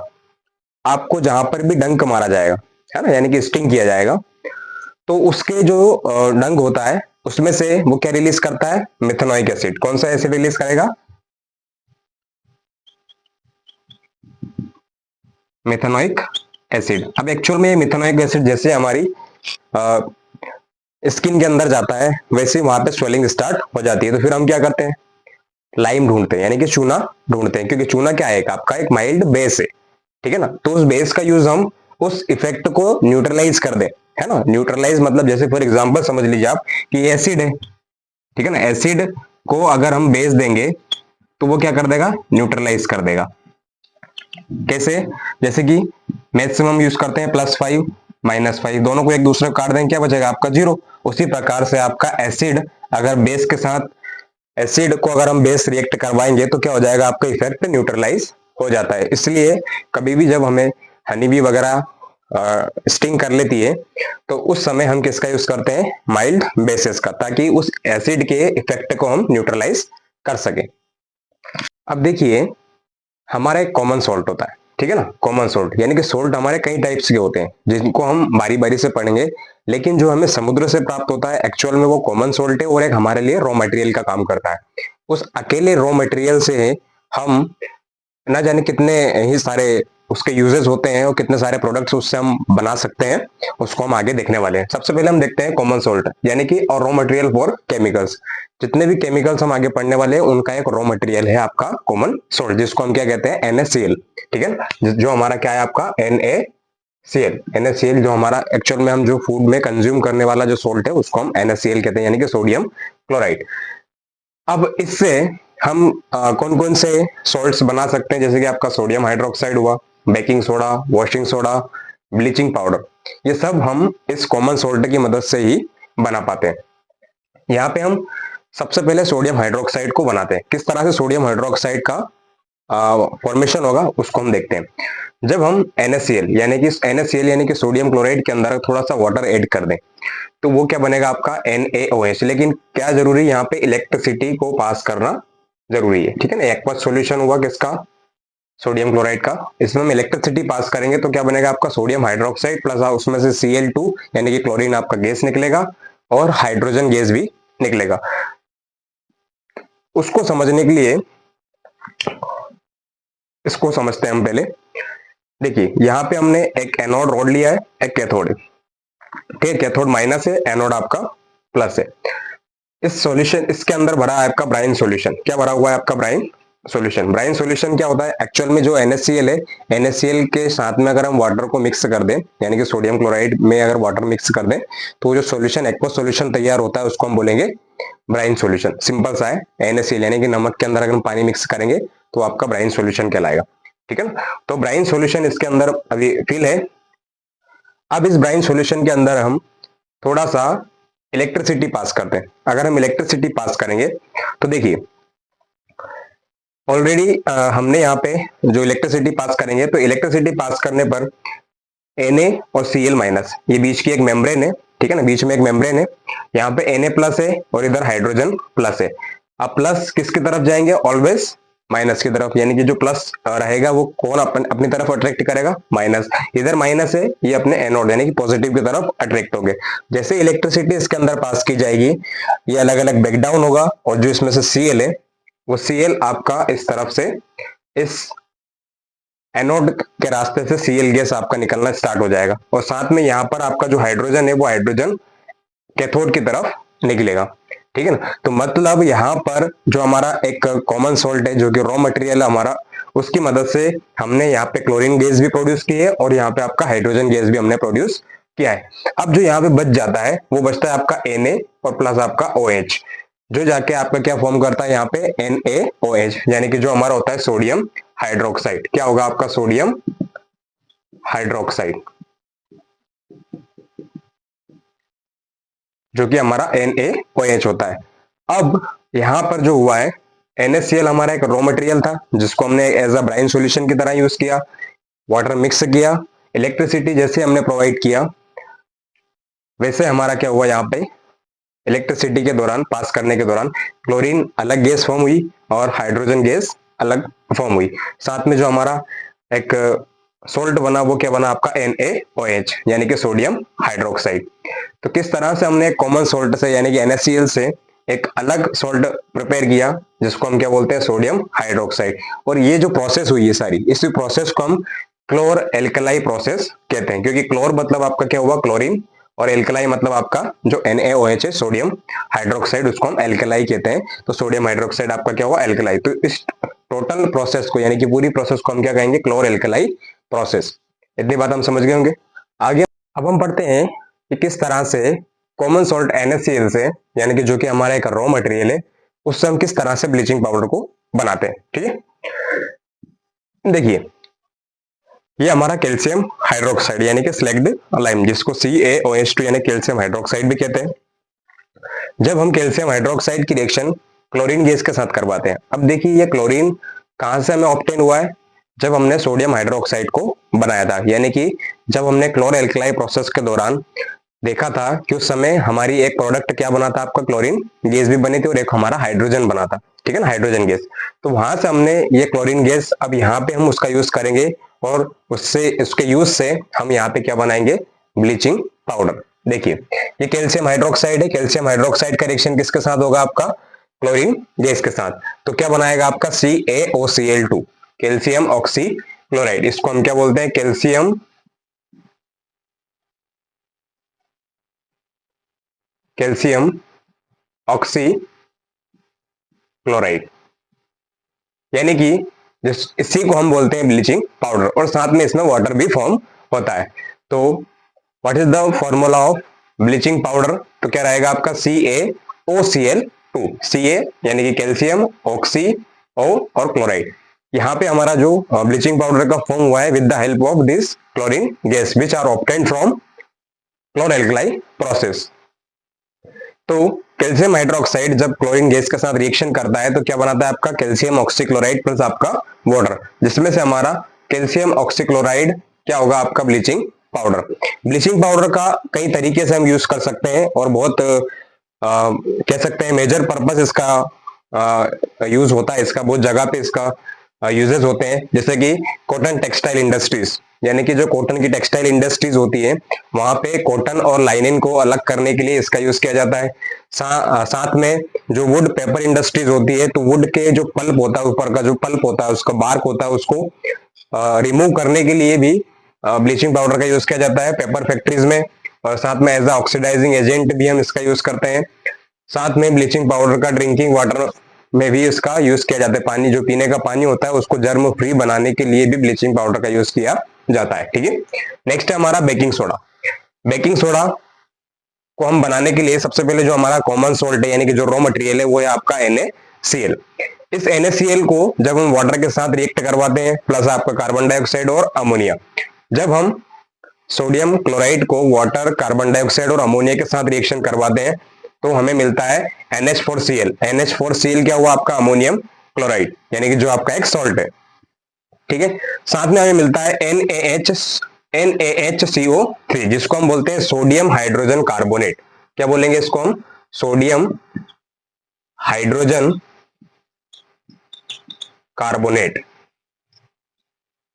आपको जहां पर भी डंक मारा जाएगा, है ना, यानी कि स्टिंग किया जाएगा, तो उसके जो डंक होता है उसमें से वो क्या रिलीज करता है, मिथेनोइक एसिड। कौन सा एसिड रिलीज करेगा, मिथेनोइक एसिड। अब एक्चुअल में मिथेनोइक एसिड जैसे हमारी स्किन के अंदर जाता है वैसे वहां पे स्वेलिंग स्टार्ट हो जाती है। तो फिर हम क्या करते हैं, लाइम ढूंढते हैं, यानी कि चूना ढूंढते हैं, क्योंकि चूना क्या है, आपका एक माइल्ड बेस है, ठीक है ना। तो उस बेस का यूज हम उस इफेक्ट को न्यूट्रलाइज कर दें, है ना। न्यूट्रलाइज मतलब जैसे फॉर एग्जांपल समझ लीजिए आप कि एसिड है, ठीक है ना। एसिड को अगर हम बेस देंगे तो वो क्या कर देगा, न्यूट्रलाइज कर देगा। कैसे, जैसे कि मैक्सिमम यूज करते हैं +5 -5, दोनों को एक दूसरे को काट देंगे, क्या बचेगा आपका 0। उसी प्रकार से आपका एसिड अगर बेस के साथ, एसिड को अगर हम बेस रिएक्ट करवाएंगे तो क्या हो जाएगा, आपका इफेक्ट न्यूट्रलाइज हो जाता है। इसलिए कभी भी जब हमें हनी बी वगैरह स्टिंग कर लेती है तो उस समय हम किसका यूज करते हैं, माइल्ड बेसिस का, ताकि उस एसिड के इफेक्ट को हम न्यूट्रलाइज कर सके। अब देखिए हमारा एक कॉमन सॉल्ट होता है, ठीक है ना, कॉमन सोल्ट। यानी कि सोल्ट हमारे कई टाइप्स के होते हैं जिनको हम बारी बारी से पढ़ेंगे, लेकिन जो हमें समुद्र से प्राप्त होता है एक्चुअल में वो कॉमन सोल्ट है, और एक हमारे लिए रॉ मटेरियल का काम करता है। उस अकेले रॉ मटेरियल से हम ना जाने कितने ही सारे उसके यूजेस होते हैं और कितने सारे प्रोडक्ट्स उससे हम बना सकते हैं, उसको हम आगे देखने वाले हैं। सबसे पहले हम देखते हैं कॉमन सोल्ट, यानी कि और रॉ मटेरियल फॉर केमिकल्स। जितने भी केमिकल्स हम आगे पढ़ने वाले हैं उनका एक रॉ मटेरियल है आपका कॉमन सोल्ट, जिसको हम क्या कहते हैं, NaCl। ठीक है, जो हमारा क्या है आपका NaCl जो हमारा एक्चुअल में हम जो फूड में कंज्यूम करने वाला जो सोल्ट है उसको हम NaCl कहते हैं, यानी कि सोडियम क्लोराइड। अब इससे हम कौन कौन से सॉल्ट्स बना सकते हैं, जैसे कि आपका सोडियम हाइड्रोक्साइड हुआ, baking soda, washing soda, bleaching powder, ये सब हम इस कॉमन सोल्ट की मदद से ही बना पाते हैं। यहाँ पे हम सबसे पहले सोडियम हाइड्रोक्साइड को बनाते हैं। किस तरह से सोडियम हाइड्रोक्साइड का फॉर्मेशन होगा उसको हम देखते हैं। जब हम NaCl यानी कि सोडियम क्लोराइड के अंदर थोड़ा सा वाटर ऐड कर दें तो वो क्या बनेगा आपका NaOH। लेकिन क्या जरूरी यहाँ पे इलेक्ट्रिसिटी को पास करना जरूरी है, ठीक है ना। एक्वस सॉल्यूशन हुआ किसका, सोडियम क्लोराइड का, इसमें हम इलेक्ट्रिसिटी पास करेंगे तो क्या बनेगा आपका सोडियम हाइड्रोक्साइड प्लस उसमें से Cl2 यानी कि क्लोरीन आपका गैस निकलेगा और हाइड्रोजन गैस भी निकलेगा। उसको समझने के लिए इसको समझते हैं हम पहले। देखिए यहाँ पे हमने एक एनोड रोड लिया है, एक कैथोड, ठीक है। कैथोड माइनस है, एनोड आपका प्लस है। इस सॉल्यूशन इसके अंदर भरा है आपका ब्राइन सॉल्यूशन। क्या भरा हुआ है आपका ब्राइन सॉल्यूशन। ब्राइन सॉल्यूशन क्या होता है एक्चुअल में, जो NaCl है, NaCl के साथ में अगर हम वाटर को मिक्स कर दें, यानी कि सोडियम क्लोराइड में अगर वाटर मिक्स कर दें तो जो सॉल्यूशन एक्वस सॉल्यूशन तैयार होता है उसको हम बोलेंगे ब्राइन सॉल्यूशन। सिंपल सा है, NaCl यानी कि नमक के अंदर अगर हम पानी मिक्स करेंगे तो आपका ब्राइन सॉल्यूशन कहलाएगा, ठीक है ना। तो ब्राइन सॉल्यूशन इसके अंदर अभी फिल है। अब इस ब्राइन सॉल्यूशन के अंदर हम थोड़ा सा इलेक्ट्रिसिटी पास करते हैं। अगर हम इलेक्ट्रिसिटी पास करेंगे तो देखिए ऑलरेडी हमने यहाँ पे जो इलेक्ट्रिसिटी पास करेंगे तो इलेक्ट्रिसिटी पास करने पर Na और Cl माइनस, ये बीच की एक मेम्ब्रेन है, ठीक है ना, बीच में एक मेम्ब्रेन है। यहाँ पे Na प्लस है और इधर हाइड्रोजन प्लस है। अब प्लस किसकी तरफ जाएंगे, ऑलवेज माइनस की तरफ, यानी कि जो प्लस रहेगा वो कौन अपनी तरफ अट्रैक्ट करेगा, माइनस। इधर माइनस है, ये अपने एनोड यानी कि पॉजिटिव की तरफ अट्रैक्ट होंगे। जैसे इलेक्ट्रिसिटी इसके अंदर पास की जाएगी ये अलग अलग ब्रेकडाउन होगा, और जो इसमें से Cl है वो Cl आपका इस तरफ से इस एनोड के रास्ते से Cl गैस आपका निकलना स्टार्ट हो जाएगा, और साथ में यहाँ पर आपका जो हाइड्रोजन है वो हाइड्रोजन कैथोड की तरफ निकलेगा, ठीक है ना। तो मतलब यहाँ पर जो हमारा एक कॉमन सोल्ट है जो कि रॉ मटेरियल है हमारा, उसकी मदद से हमने यहाँ पे क्लोरीन गैस भी प्रोड्यूस की है और यहाँ पे आपका हाइड्रोजन गैस भी हमने प्रोड्यूस किया है। अब जो यहाँ पे बच जाता है वो बचता है आपका Na और प्लस आपका OH, जो जाके आपका क्या फॉर्म करता है यहाँ पे NaOH, यानी कि जो हमारा होता है सोडियम हाइड्रोक्साइड। क्या होगा आपका सोडियम हाइड्रोक्साइड, जो कि हमारा NaOH होता है। अब यहां पर जो हुआ है NaCl हमारा एक रॉ मटेरियल था जिसको हमने एज अ ब्राइन सॉल्यूशन की तरह यूज किया, वाटर मिक्स किया, इलेक्ट्रिसिटी जैसे हमने प्रोवाइड किया वैसे हमारा क्या हुआ, यहाँ पे इलेक्ट्रिसिटी के दौरान पास करने के दौरान क्लोरीन अलग गैस फॉर्म हुई और हाइड्रोजन गैस अलग फॉर्म हुई। साथ में जो हमारा एक सोल्ट बना वो क्या बना आपका NaOH यानी कि सोडियम हाइड्रोक्साइड। तो किस तरह से हमने कॉमन सोल्ट से यानी कि NaCl से एक अलग सोल्ट प्रिपेयर किया जिसको हम क्या बोलते हैं, सोडियम हाइड्रोक्साइड। और ये जो प्रोसेस हुई है सारी, इस प्रोसेस को हम क्लोर एल्कलाई प्रोसेस कहते हैं, क्योंकि क्लोर मतलब आपका क्या हुआ, क्लोरीन, और एल्कलाई मतलब आपका जो NaOH है सोडियम हाइड्रोक्साइड, उसको हम एल्कलाई कहते हैं। तो सोडियम हाइड्रोक्साइड आपका क्या हुआ, एल्कलाई। तो इस टोटल प्रोसेस को यानी कि पूरी प्रोसेस को हम क्या कहेंगे, क्लोर एल्कलाई प्रोसेस। इतनी बात हम समझ गए होंगे। आगे अब हम पढ़ते हैं कि किस तरह से कॉमन सॉल्ट NaCl से, यानी कि जो कि हमारा एक रॉ मटेरियल है, उससे हम किस तरह से ब्लीचिंग पाउडर को बनाते हैं, ठीक है। देखिए ये हमारा कैल्शियम हाइड्रोक्साइड यानी कि स्लैग्ड लाइम, जिसको CaOH2 यानी कैल्शियम हाइड्रोक्साइड भी कहते हैं। जब हम कैल्शियम हाइड्रोक्साइड की रिएक्शन क्लोरीन गैस के साथ करवाते हैं, अब देखिए ये क्लोरीन कहां से हमें ऑब्टेन हुआ है, जब हमने सोडियम हाइड्रोक्साइड को बनाया था, यानी कि जब हमने क्लोर एल्कलाई प्रोसेस के दौरान देखा था कि उस समय हमारी एक प्रोडक्ट क्या बना था आपका, क्लोरीन गैस भी बनी थी और एक हमारा हाइड्रोजन बना था, ठीक है ना, हाइड्रोजन गैस। तो वहां से हमने ये क्लोरीन गैस, अब यहाँ पे हम उसका यूज करेंगे और उससे उसके यूज से हम यहाँ पे क्या बनाएंगे, ब्लीचिंग पाउडर। देखिए ये कैल्शियम हाइड्रोक्साइड है, कैल्शियम हाइड्रोक्साइड का रिएक्शन किसके साथ होगा आपका, क्लोरीन गैस के साथ। तो क्या बनाएगा आपका CaOCl2, कैल्शियम ऑक्सी क्लोराइड। इसको हम क्या बोलते हैं, कैल्शियम ऑक्सी क्लोराइड, यानी कि इसी को हम बोलते हैं ब्लीचिंग पाउडर, और साथ में इसमें वाटर भी फॉर्म होता है। तो what is the formula of bleaching powder, तो क्या रहेगा आपका CaOCl2, Ca यानी कि कैल्शियम ऑक्सी O और क्लोराइड। यहाँ पे हमारा जो ब्लीचिंग पाउडर का फॉर्म हुआ है with the help of this chlorine gas which are obtained from chloralkali process. तो कैल्शियम हाइड्रोक्साइड जब क्लोरीन गैस के साथ रिएक्शन करता है तो क्या बनाता है आपका, कैल्शियम ऑक्सीक्लोराइड प्लस आपका वाटर, जिसमें से हमारा कैल्शियम ऑक्सीक्लोराइड क्या होगा आपका, ब्लीचिंग पाउडर। ब्लीचिंग पाउडर का कई तरीके से हम यूज कर सकते हैं और बहुत कह सकते हैं मेजर पर्पस इसका यूज होता है, इसका बहुत जगह पे इसका यूजेस होते हैं। जैसे कि कॉटन टेक्सटाइल इंडस्ट्रीज, यानी कि जो कॉटन की टेक्सटाइल इंडस्ट्रीज होती है वहां पे कॉटन और लाइनिन को अलग करने के लिए इसका यूज किया जाता है। साथ में जो वुड पेपर इंडस्ट्रीज होती है तो वुड के जो पल्प होता है, ऊपर का जो पल्प होता है उसका बार्क होता है, उसको रिमूव करने के लिए भी ब्लीचिंग पाउडर का यूज किया जाता है पेपर फैक्ट्रीज में। और साथ में एज अ ऑक्सीडाइजिंग एजेंट भी हम इसका यूज करते हैं। साथ में ब्लीचिंग पाउडर का ड्रिंकिंग वाटर में भी इसका यूज किया जाता है, पानी जो पीने का पानी होता है उसको जर्म फ्री बनाने के लिए भी ब्लीचिंग पाउडर का यूज किया जाता है। ठीक है, नेक्स्ट है हमारा बेकिंग सोडा। बेकिंग सोडा को हम बनाने के लिए सबसे पहले जो हमारा कॉमन सोल्ट है यानी कि जो रॉ मटेरियल है वो है आपका NaCl। इस NaCl को जब हम वाटर के साथ रिएक्ट करवाते हैं प्लस आपका कार्बन डाइऑक्साइड और अमोनिया, जब हम सोडियम क्लोराइड को वाटर, कार्बन डाइऑक्साइड और अमोनिया के साथ रिएक्शन करवाते हैं तो हमें मिलता है NH4Cl। NH4Cl क्या हुआ आपका, अमोनियम क्लोराइड, यानी कि जो आपका एक सॉल्ट है। ठीक है, साथ में हमें मिलता है NaHCO3 जिसको हम बोलते हैं सोडियम हाइड्रोजन कार्बोनेट। क्या बोलेंगे इसको हम, सोडियम हाइड्रोजन कार्बोनेट,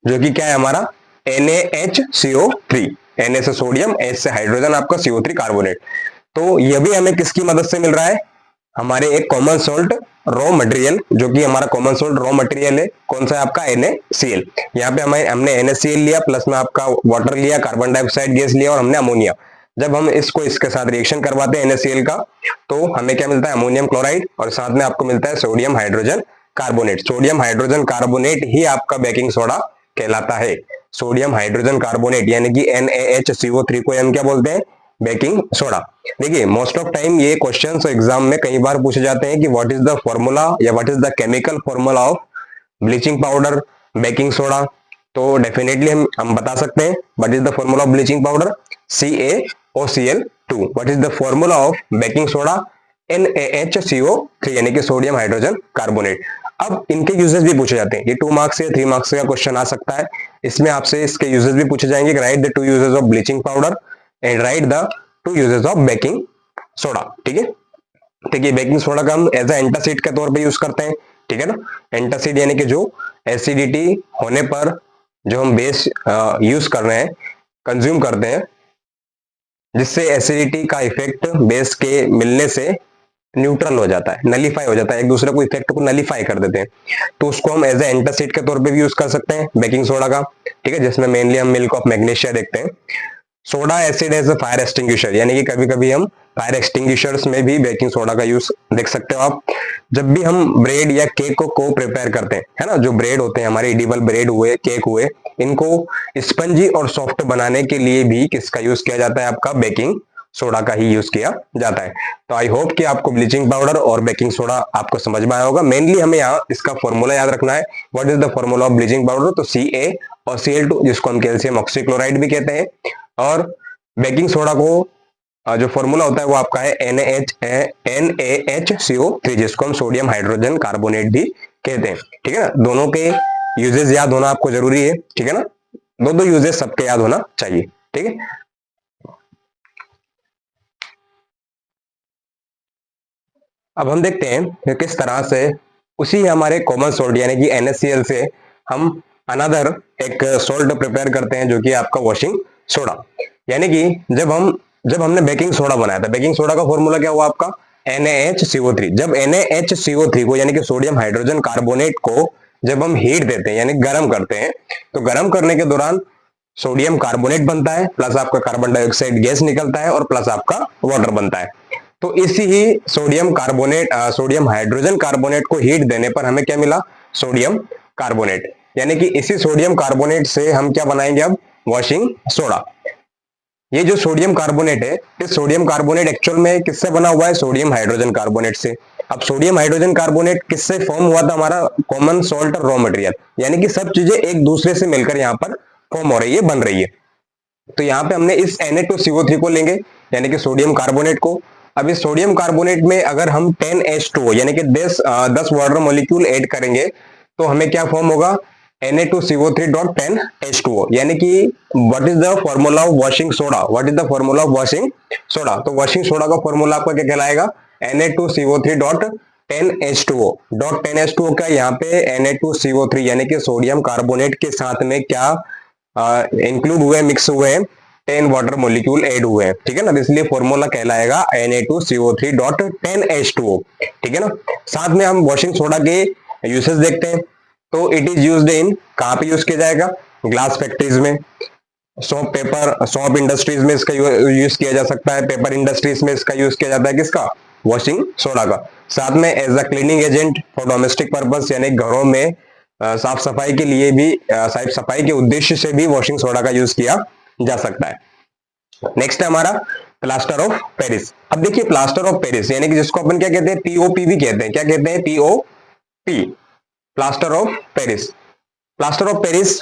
जो कि क्या है हमारा NaHCO3। Na से सोडियम, H से हाइड्रोजन, आपका CO3 कार्बोनेट। तो यह भी हमें किसकी मदद से मिल रहा है, हमारे एक कॉमन सोल्ट रॉ मटेरियल, जो कि हमारा कॉमन सोल्ट रॉ मटेरियल है कौन सा है आपका, NaCl। यहाँ पे हमने NaCl लिया, प्लस में आपका वाटर लिया, कार्बन डाइऑक्साइड गैस लिया और हमने अमोनिया। जब हम इसको इसके साथ रिएक्शन करवाते हैं NaCl का तो हमें क्या मिलता है, अमोनियम क्लोराइड, और साथ में आपको मिलता है sodium hydrogen carbonate. Sodium hydrogen carbonate ही आपका बेकिंग सोडा कहलाता है। सोडियम हाइड्रोजन कार्बोनेट यानी कि NaHCO3 को हम क्या बोलते हैं, बेकिंग सोडा। देखिए मोस्ट ऑफ टाइम ये क्वेश्चंस एग्जाम में कई बार पूछे जाते हैं कि व्हाट इज द फॉर्मूला या what is the chemical formula of bleaching powder, baking soda. तो डेफिनेटली हम बता सकते हैं what is the formula of bleaching powder, CaOCl2। What is the formula of baking soda, NaHCO3 यानी कि सोडियम हाइड्रोजन कार्बोनेट। अब इनके यूजेस भी पूछे जाते हैं, ये 2 मार्क्स या 3 मार्क्स का क्वेश्चन आ सकता है। इसमें आपसे इसके यूजेस भी पूछे जाएंगे, right the 2 uses of bleaching powder and right the 2 uses of baking soda. ठीक है, देखिए बेकिंग सोडा का हम एज अ एंटासिड के तौर पे यूज करते हैं। ठीक है ना, एंटासिड यानी कि जो एसिडिटी होने पर जो हम बेस यूज कर रहे हैं, कंज्यूम करते हैं, जिससे एसिडिटी का इफेक्ट बेस के मिलने से न्यूट्रल हो जाता है, नलीफाई हो जाता है, एक दूसरे को इफेक्ट को नलीफाई कर देते हैं, तो उसको हम एज ए एंटासिड के तौर पे भी यूज कर सकते हैं बेकिंग सोडा का। ठीक है, जिसमें मेनली हम मिल्क ऑफ मैग्नीशिया देखते हैं। Soda acid as a fire extinguisher, यानी कि कभी कभी हम फायर एक्सटिंग्विशर्स में भी बेकिंग सोडा का यूज देख सकते हो आप। जब भी हम ब्रेड या केक को प्रिपेयर करते हैं, है ना, जो ब्रेड होते हैं हमारे इडिबल ब्रेड हुए, केक हुए, इनको स्पंजी और सॉफ्ट बनाने के लिए भी किसका यूज किया जाता है, आपका बेकिंग सोडा का ही यूज किया जाता है। तो आई होप कि आपको ब्लीचिंग पाउडर और बेकिंग सोडा आपको समझ में आया होगा। मेनली हमें यहाँ इसका फॉर्मूला याद रखना है, what is the formula of bleaching powder, तो Ca और Cl2 जिसको हम कैल्शियम ऑक्सीक्लोराइड भी कहते हैं, और बेकिंग सोडा को जो फॉर्मूला होता है वो आपका है NaHCO3 जिसको हम सोडियम हाइड्रोजन कार्बोनेट भी कहते हैं। ठीक है ना, दोनों के यूजेस याद होना आपको जरूरी है। ठीक है ना, दो यूजेस सबके याद होना चाहिए। ठीक है, अब हम देखते हैं कि किस तरह से उसी हमारे कॉमन सोल्ट यानी कि NaCl से हम अनदर एक सोल्ट प्रिपेयर करते हैं जो कि आपका वॉशिंग सोडा। यानी कि जब हमने बेकिंग सोडा बनाया था, बेकिंग सोडा का फॉर्मूला क्या हुआ आपका NaHCO3। जब NaHCO3 को यानी कि सोडियम हाइड्रोजन कार्बोनेट को जब हम हीट देते हैं यानी गर्म करते हैं, तो गर्म करने के दौरान सोडियम कार्बोनेट बनता है, प्लस आपका कार्बन डाइऑक्साइड गैस निकलता है और प्लस आपका वाटर बनता है। तो इसी ही सोडियम हाइड्रोजन कार्बोनेट को हीट देने पर हमें क्या मिला, सोडियम कार्बोनेट। यानी कि इसी सोडियम कार्बोनेट से हम क्या बनाएंगे अब, वॉशिंग सोडा। ये जो सोडियम कार्बोनेट है, इस सोडियम कार्बोनेट एक्चुअल में किससे बना हुआ है, सोडियम हाइड्रोजन कार्बोनेट से। अब सोडियम हाइड्रोजन कार्बोनेट किससे फॉर्म हुआ था, हमारा कॉमन सॉल्ट और रॉ मटेरियल, यानी कि सब चीजें एक दूसरे से मिलकर यहाँ पर फॉर्म हो रही है, बन रही है। तो यहाँ पे हमने इस Na2CO3 को लेंगे यानी कि सोडियम कार्बोनेट को। अब इस सोडियम कार्बोनेट में अगर हम 10H2O यानी कि 10 वाटर मॉलिक्यूल ऐड करेंगे तो हमें क्या फॉर्म होगा, Na2CO3.10H2O। यानी कि what is the formula of washing soda, what is the formula of washing soda. तो वॉशिंग सोडा का फॉर्मूला आपका क्या कहलाएगा, Na2CO3.10H2O। .10H2O का यहाँ पे Na2CO3 यानी कि सोडियम कार्बोनेट के साथ में क्या इंक्लूड हुए, मिक्स हुए हैं, 10 वाटर मॉलिक्यूल ऐड हुए हैं, ठीक है ना। इसलिए फॉर्मूला कहलाएगा Na2CO3.10H2O, ठीक है ना। साथ में हम वॉशिंग सोडा के यूसेज देखते हैं। तो इट इज यूज्ड इन, कहां पे यूज किया जाएगा, ग्लास फैक्ट्रीज में, सॉप इंडस्ट्रीज में इसका यूज किया जा सकता है, पेपर इंडस्ट्रीज में इसका यूज किया जाता है, किसका, वॉशिंग सोडा का। साथ में as a cleaning agent for domestic purpose, यानी घरों में साफ सफाई के लिए भी, साफ सफाई के उद्देश्य से भी वॉशिंग सोडा का यूज किया जा सकता है। नेक्स्ट है हमारा प्लास्टर ऑफ पेरिस। अब देखिए प्लास्टर ऑफ पेरिस यानी कि जिसको अपन क्या कहते हैं, POP भी कहते हैं, क्या कहते हैं, POP, plaster of Paris. Plaster of Paris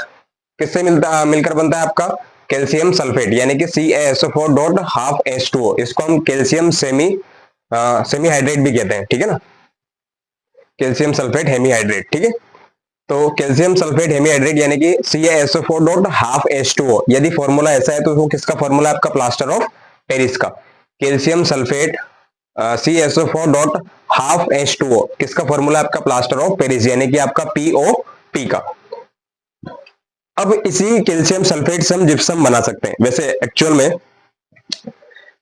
किससे मिलकर बनता है आपका, कैल्शियम सल्फेट यानी कि CaSO4.12H2O। इसको हम कैल्शियम सेमी हाइड्रेट भी कहते हैं, ठीक है ना, कैल्शियम सल्फेट हेमीहाइड्रेट, ठीक है। तो कैल्शियम सल्फेट हेमीहाइड्रेट यानी कि CaSO4.12H2O। यदि फॉर्मूला ऐसा है तो वो किसका फॉर्मूला आपका, प्लास्टर ऑफ पेरिस का। कैल्शियम सल्फेट CaSO4.12H2O किसका फॉर्मूला आपका, प्लास्टर ऑफ पेरिस यानी कि आपका POP का। अब इसी कैल्शियम सल्फेट से हम जिप्सम बना सकते हैं। वैसे एक्चुअल में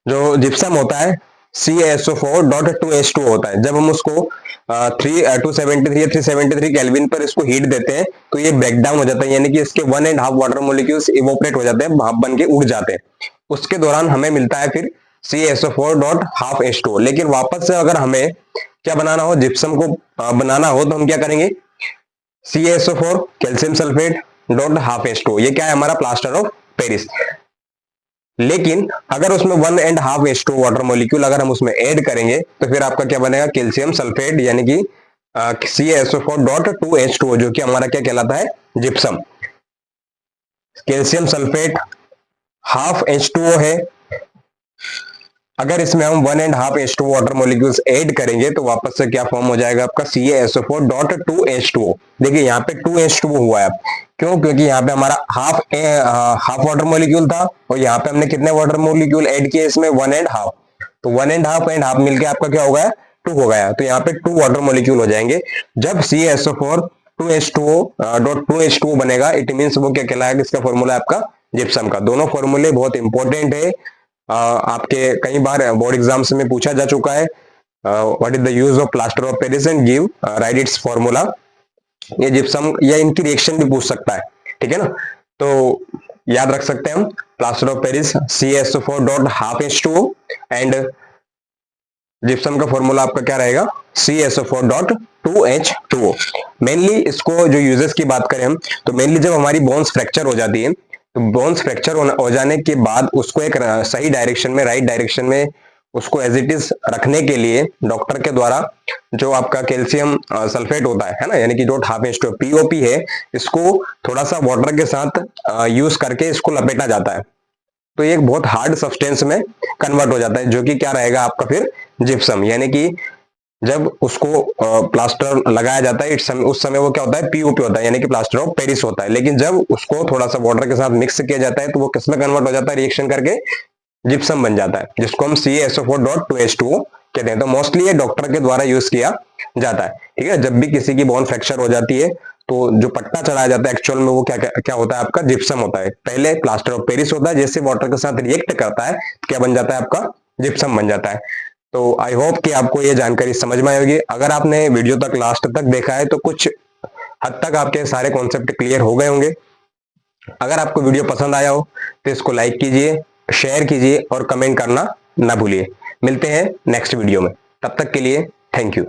जो जिप्सम होता है CaSO4.2H2O होता है। जब हम उसको 273 या 373 केल्विन पर इसको हीट देते हैं तो ये ब्रेक डाउन हो जाता है, यानी कि इसके 1.5 वाटर मोलिक्यूल्स इवोपरेट हो जाते हैं, भाप बन के उड़ जाते हैं। उसके दौरान हमें मिलता है फिर CaSO4.12H2O। लेकिन वापस से अगर हमें क्या बनाना हो, जिप्सम को बनाना हो तो हम क्या करेंगे, CaSO4 कैल्शियम सल्फेट .12H2O, ये क्या है हमारा, प्लास्टर ऑफ पेरिस। लेकिन अगर उसमें 1.5 H2O वाटर मॉलिक्यूल अगर हम उसमें ऐड करेंगे तो फिर आपका क्या बनेगा, कैल्शियम सल्फेट यानी कि CaSO4.2H2O, जो कि हमारा क्या कहलाता है, gypsum. Calcium sulphate half H2O है, अगर इसमें हम 1.5 H2O वाटर मॉलिक्यूल्स ऐड करेंगे तो वापस से क्या फॉर्म हो जाएगा आपका, CaSO4.2H2O। देखिए यहाँ पे 2H2O हुआ है, क्यों, क्योंकि यहाँ पे हमारा हाफ वाटर मॉलिक्यूल था और यहाँ पे हमने कितने वाटर मॉलिक्यूल ऐड किए इसमें, 1.5। तो 1.5 एंड हाफ मिलके आपका क्या हो गया, 2 हो गया। तो यहाँ पे 2 वाटर मॉलिक्यूल हो जाएंगे। जब CaSO4 2H2O बनेगा, इट मीन वो क्या कहलाएगा, इसका फॉर्मूला आपका जिप्सम का। दोनों फॉर्मूले बहुत इंपॉर्टेंट है, आपके कई बार बोर्ड एग्जाम्स में पूछा जा चुका है। What is the use of plaster of Paris and give right it's formula. ये जिप्सम या इनकी रिएक्शन भी पूछ सकता है, ठीक है ना। तो याद रख सकते हैं हम, plaster of Paris CaSO4.12H2O and gypsum का फॉर्मूला आपका क्या रहेगा, CaSO4.2H2O। मेनली इसको जो यूजेस की बात करें हम, तो मेनली जब हमारी बोन्स फ्रैक्चर हो जाती है तो बोन्स फ्रैक्चर हो जाने के बाद उसको एक सही डायरेक्शन में, राइट डायरेक्शन में उसको एज इट इज रखने के लिए डॉक्टर के द्वारा जो आपका कैल्शियम सल्फेट होता है ना, यानी कि जो H2O POP है, इसको थोड़ा सा वाटर के साथ यूज करके इसको लपेटा जाता है। तो ये एक बहुत हार्ड सब्सटेंस में कन्वर्ट हो जाता है, जो कि क्या रहेगा आपका फिर, जिप्सम। यानी कि जब उसको प्लास्टर लगाया जाता है उस समय वो क्या होता है, POP होता है, यानी कि प्लास्टर ऑफ पेरिस होता है। लेकिन जब उसको थोड़ा सा वाटर के साथ मिक्स किया जाता है तो वो किस में कन्वर्ट हो जाता है, रिएक्शन करके जिप्सम बन जाता है, जिसको हम CaSO4.2H2O कहते हैं। तो मोस्टली ये डॉक्टर के द्वारा यूज किया जाता है, ठीक है। जब भी किसी की बोन फ्रैक्चर हो जाती है तो जो पट्टा चढ़ाया जाता है एक्चुअल में वो क्या क्या, क्या होता है आपका, जिप्सम होता है। पहले प्लास्टर ऑफ पेरिस होता है, जैसे वाटर के साथ रिएक्ट करता है क्या बन जाता है आपका, जिप्सम बन जाता है। तो आई होप कि आपको ये जानकारी समझ में आई होगी। अगर आपने वीडियो तक लास्ट तक देखा है तो कुछ हद तक आपके सारे कॉन्सेप्ट क्लियर हो गए होंगे। अगर आपको वीडियो पसंद आया हो तो इसको लाइक कीजिए, शेयर कीजिए और कमेंट करना ना भूलिए। मिलते हैं नेक्स्ट वीडियो में, तब तक के लिए थैंक यू।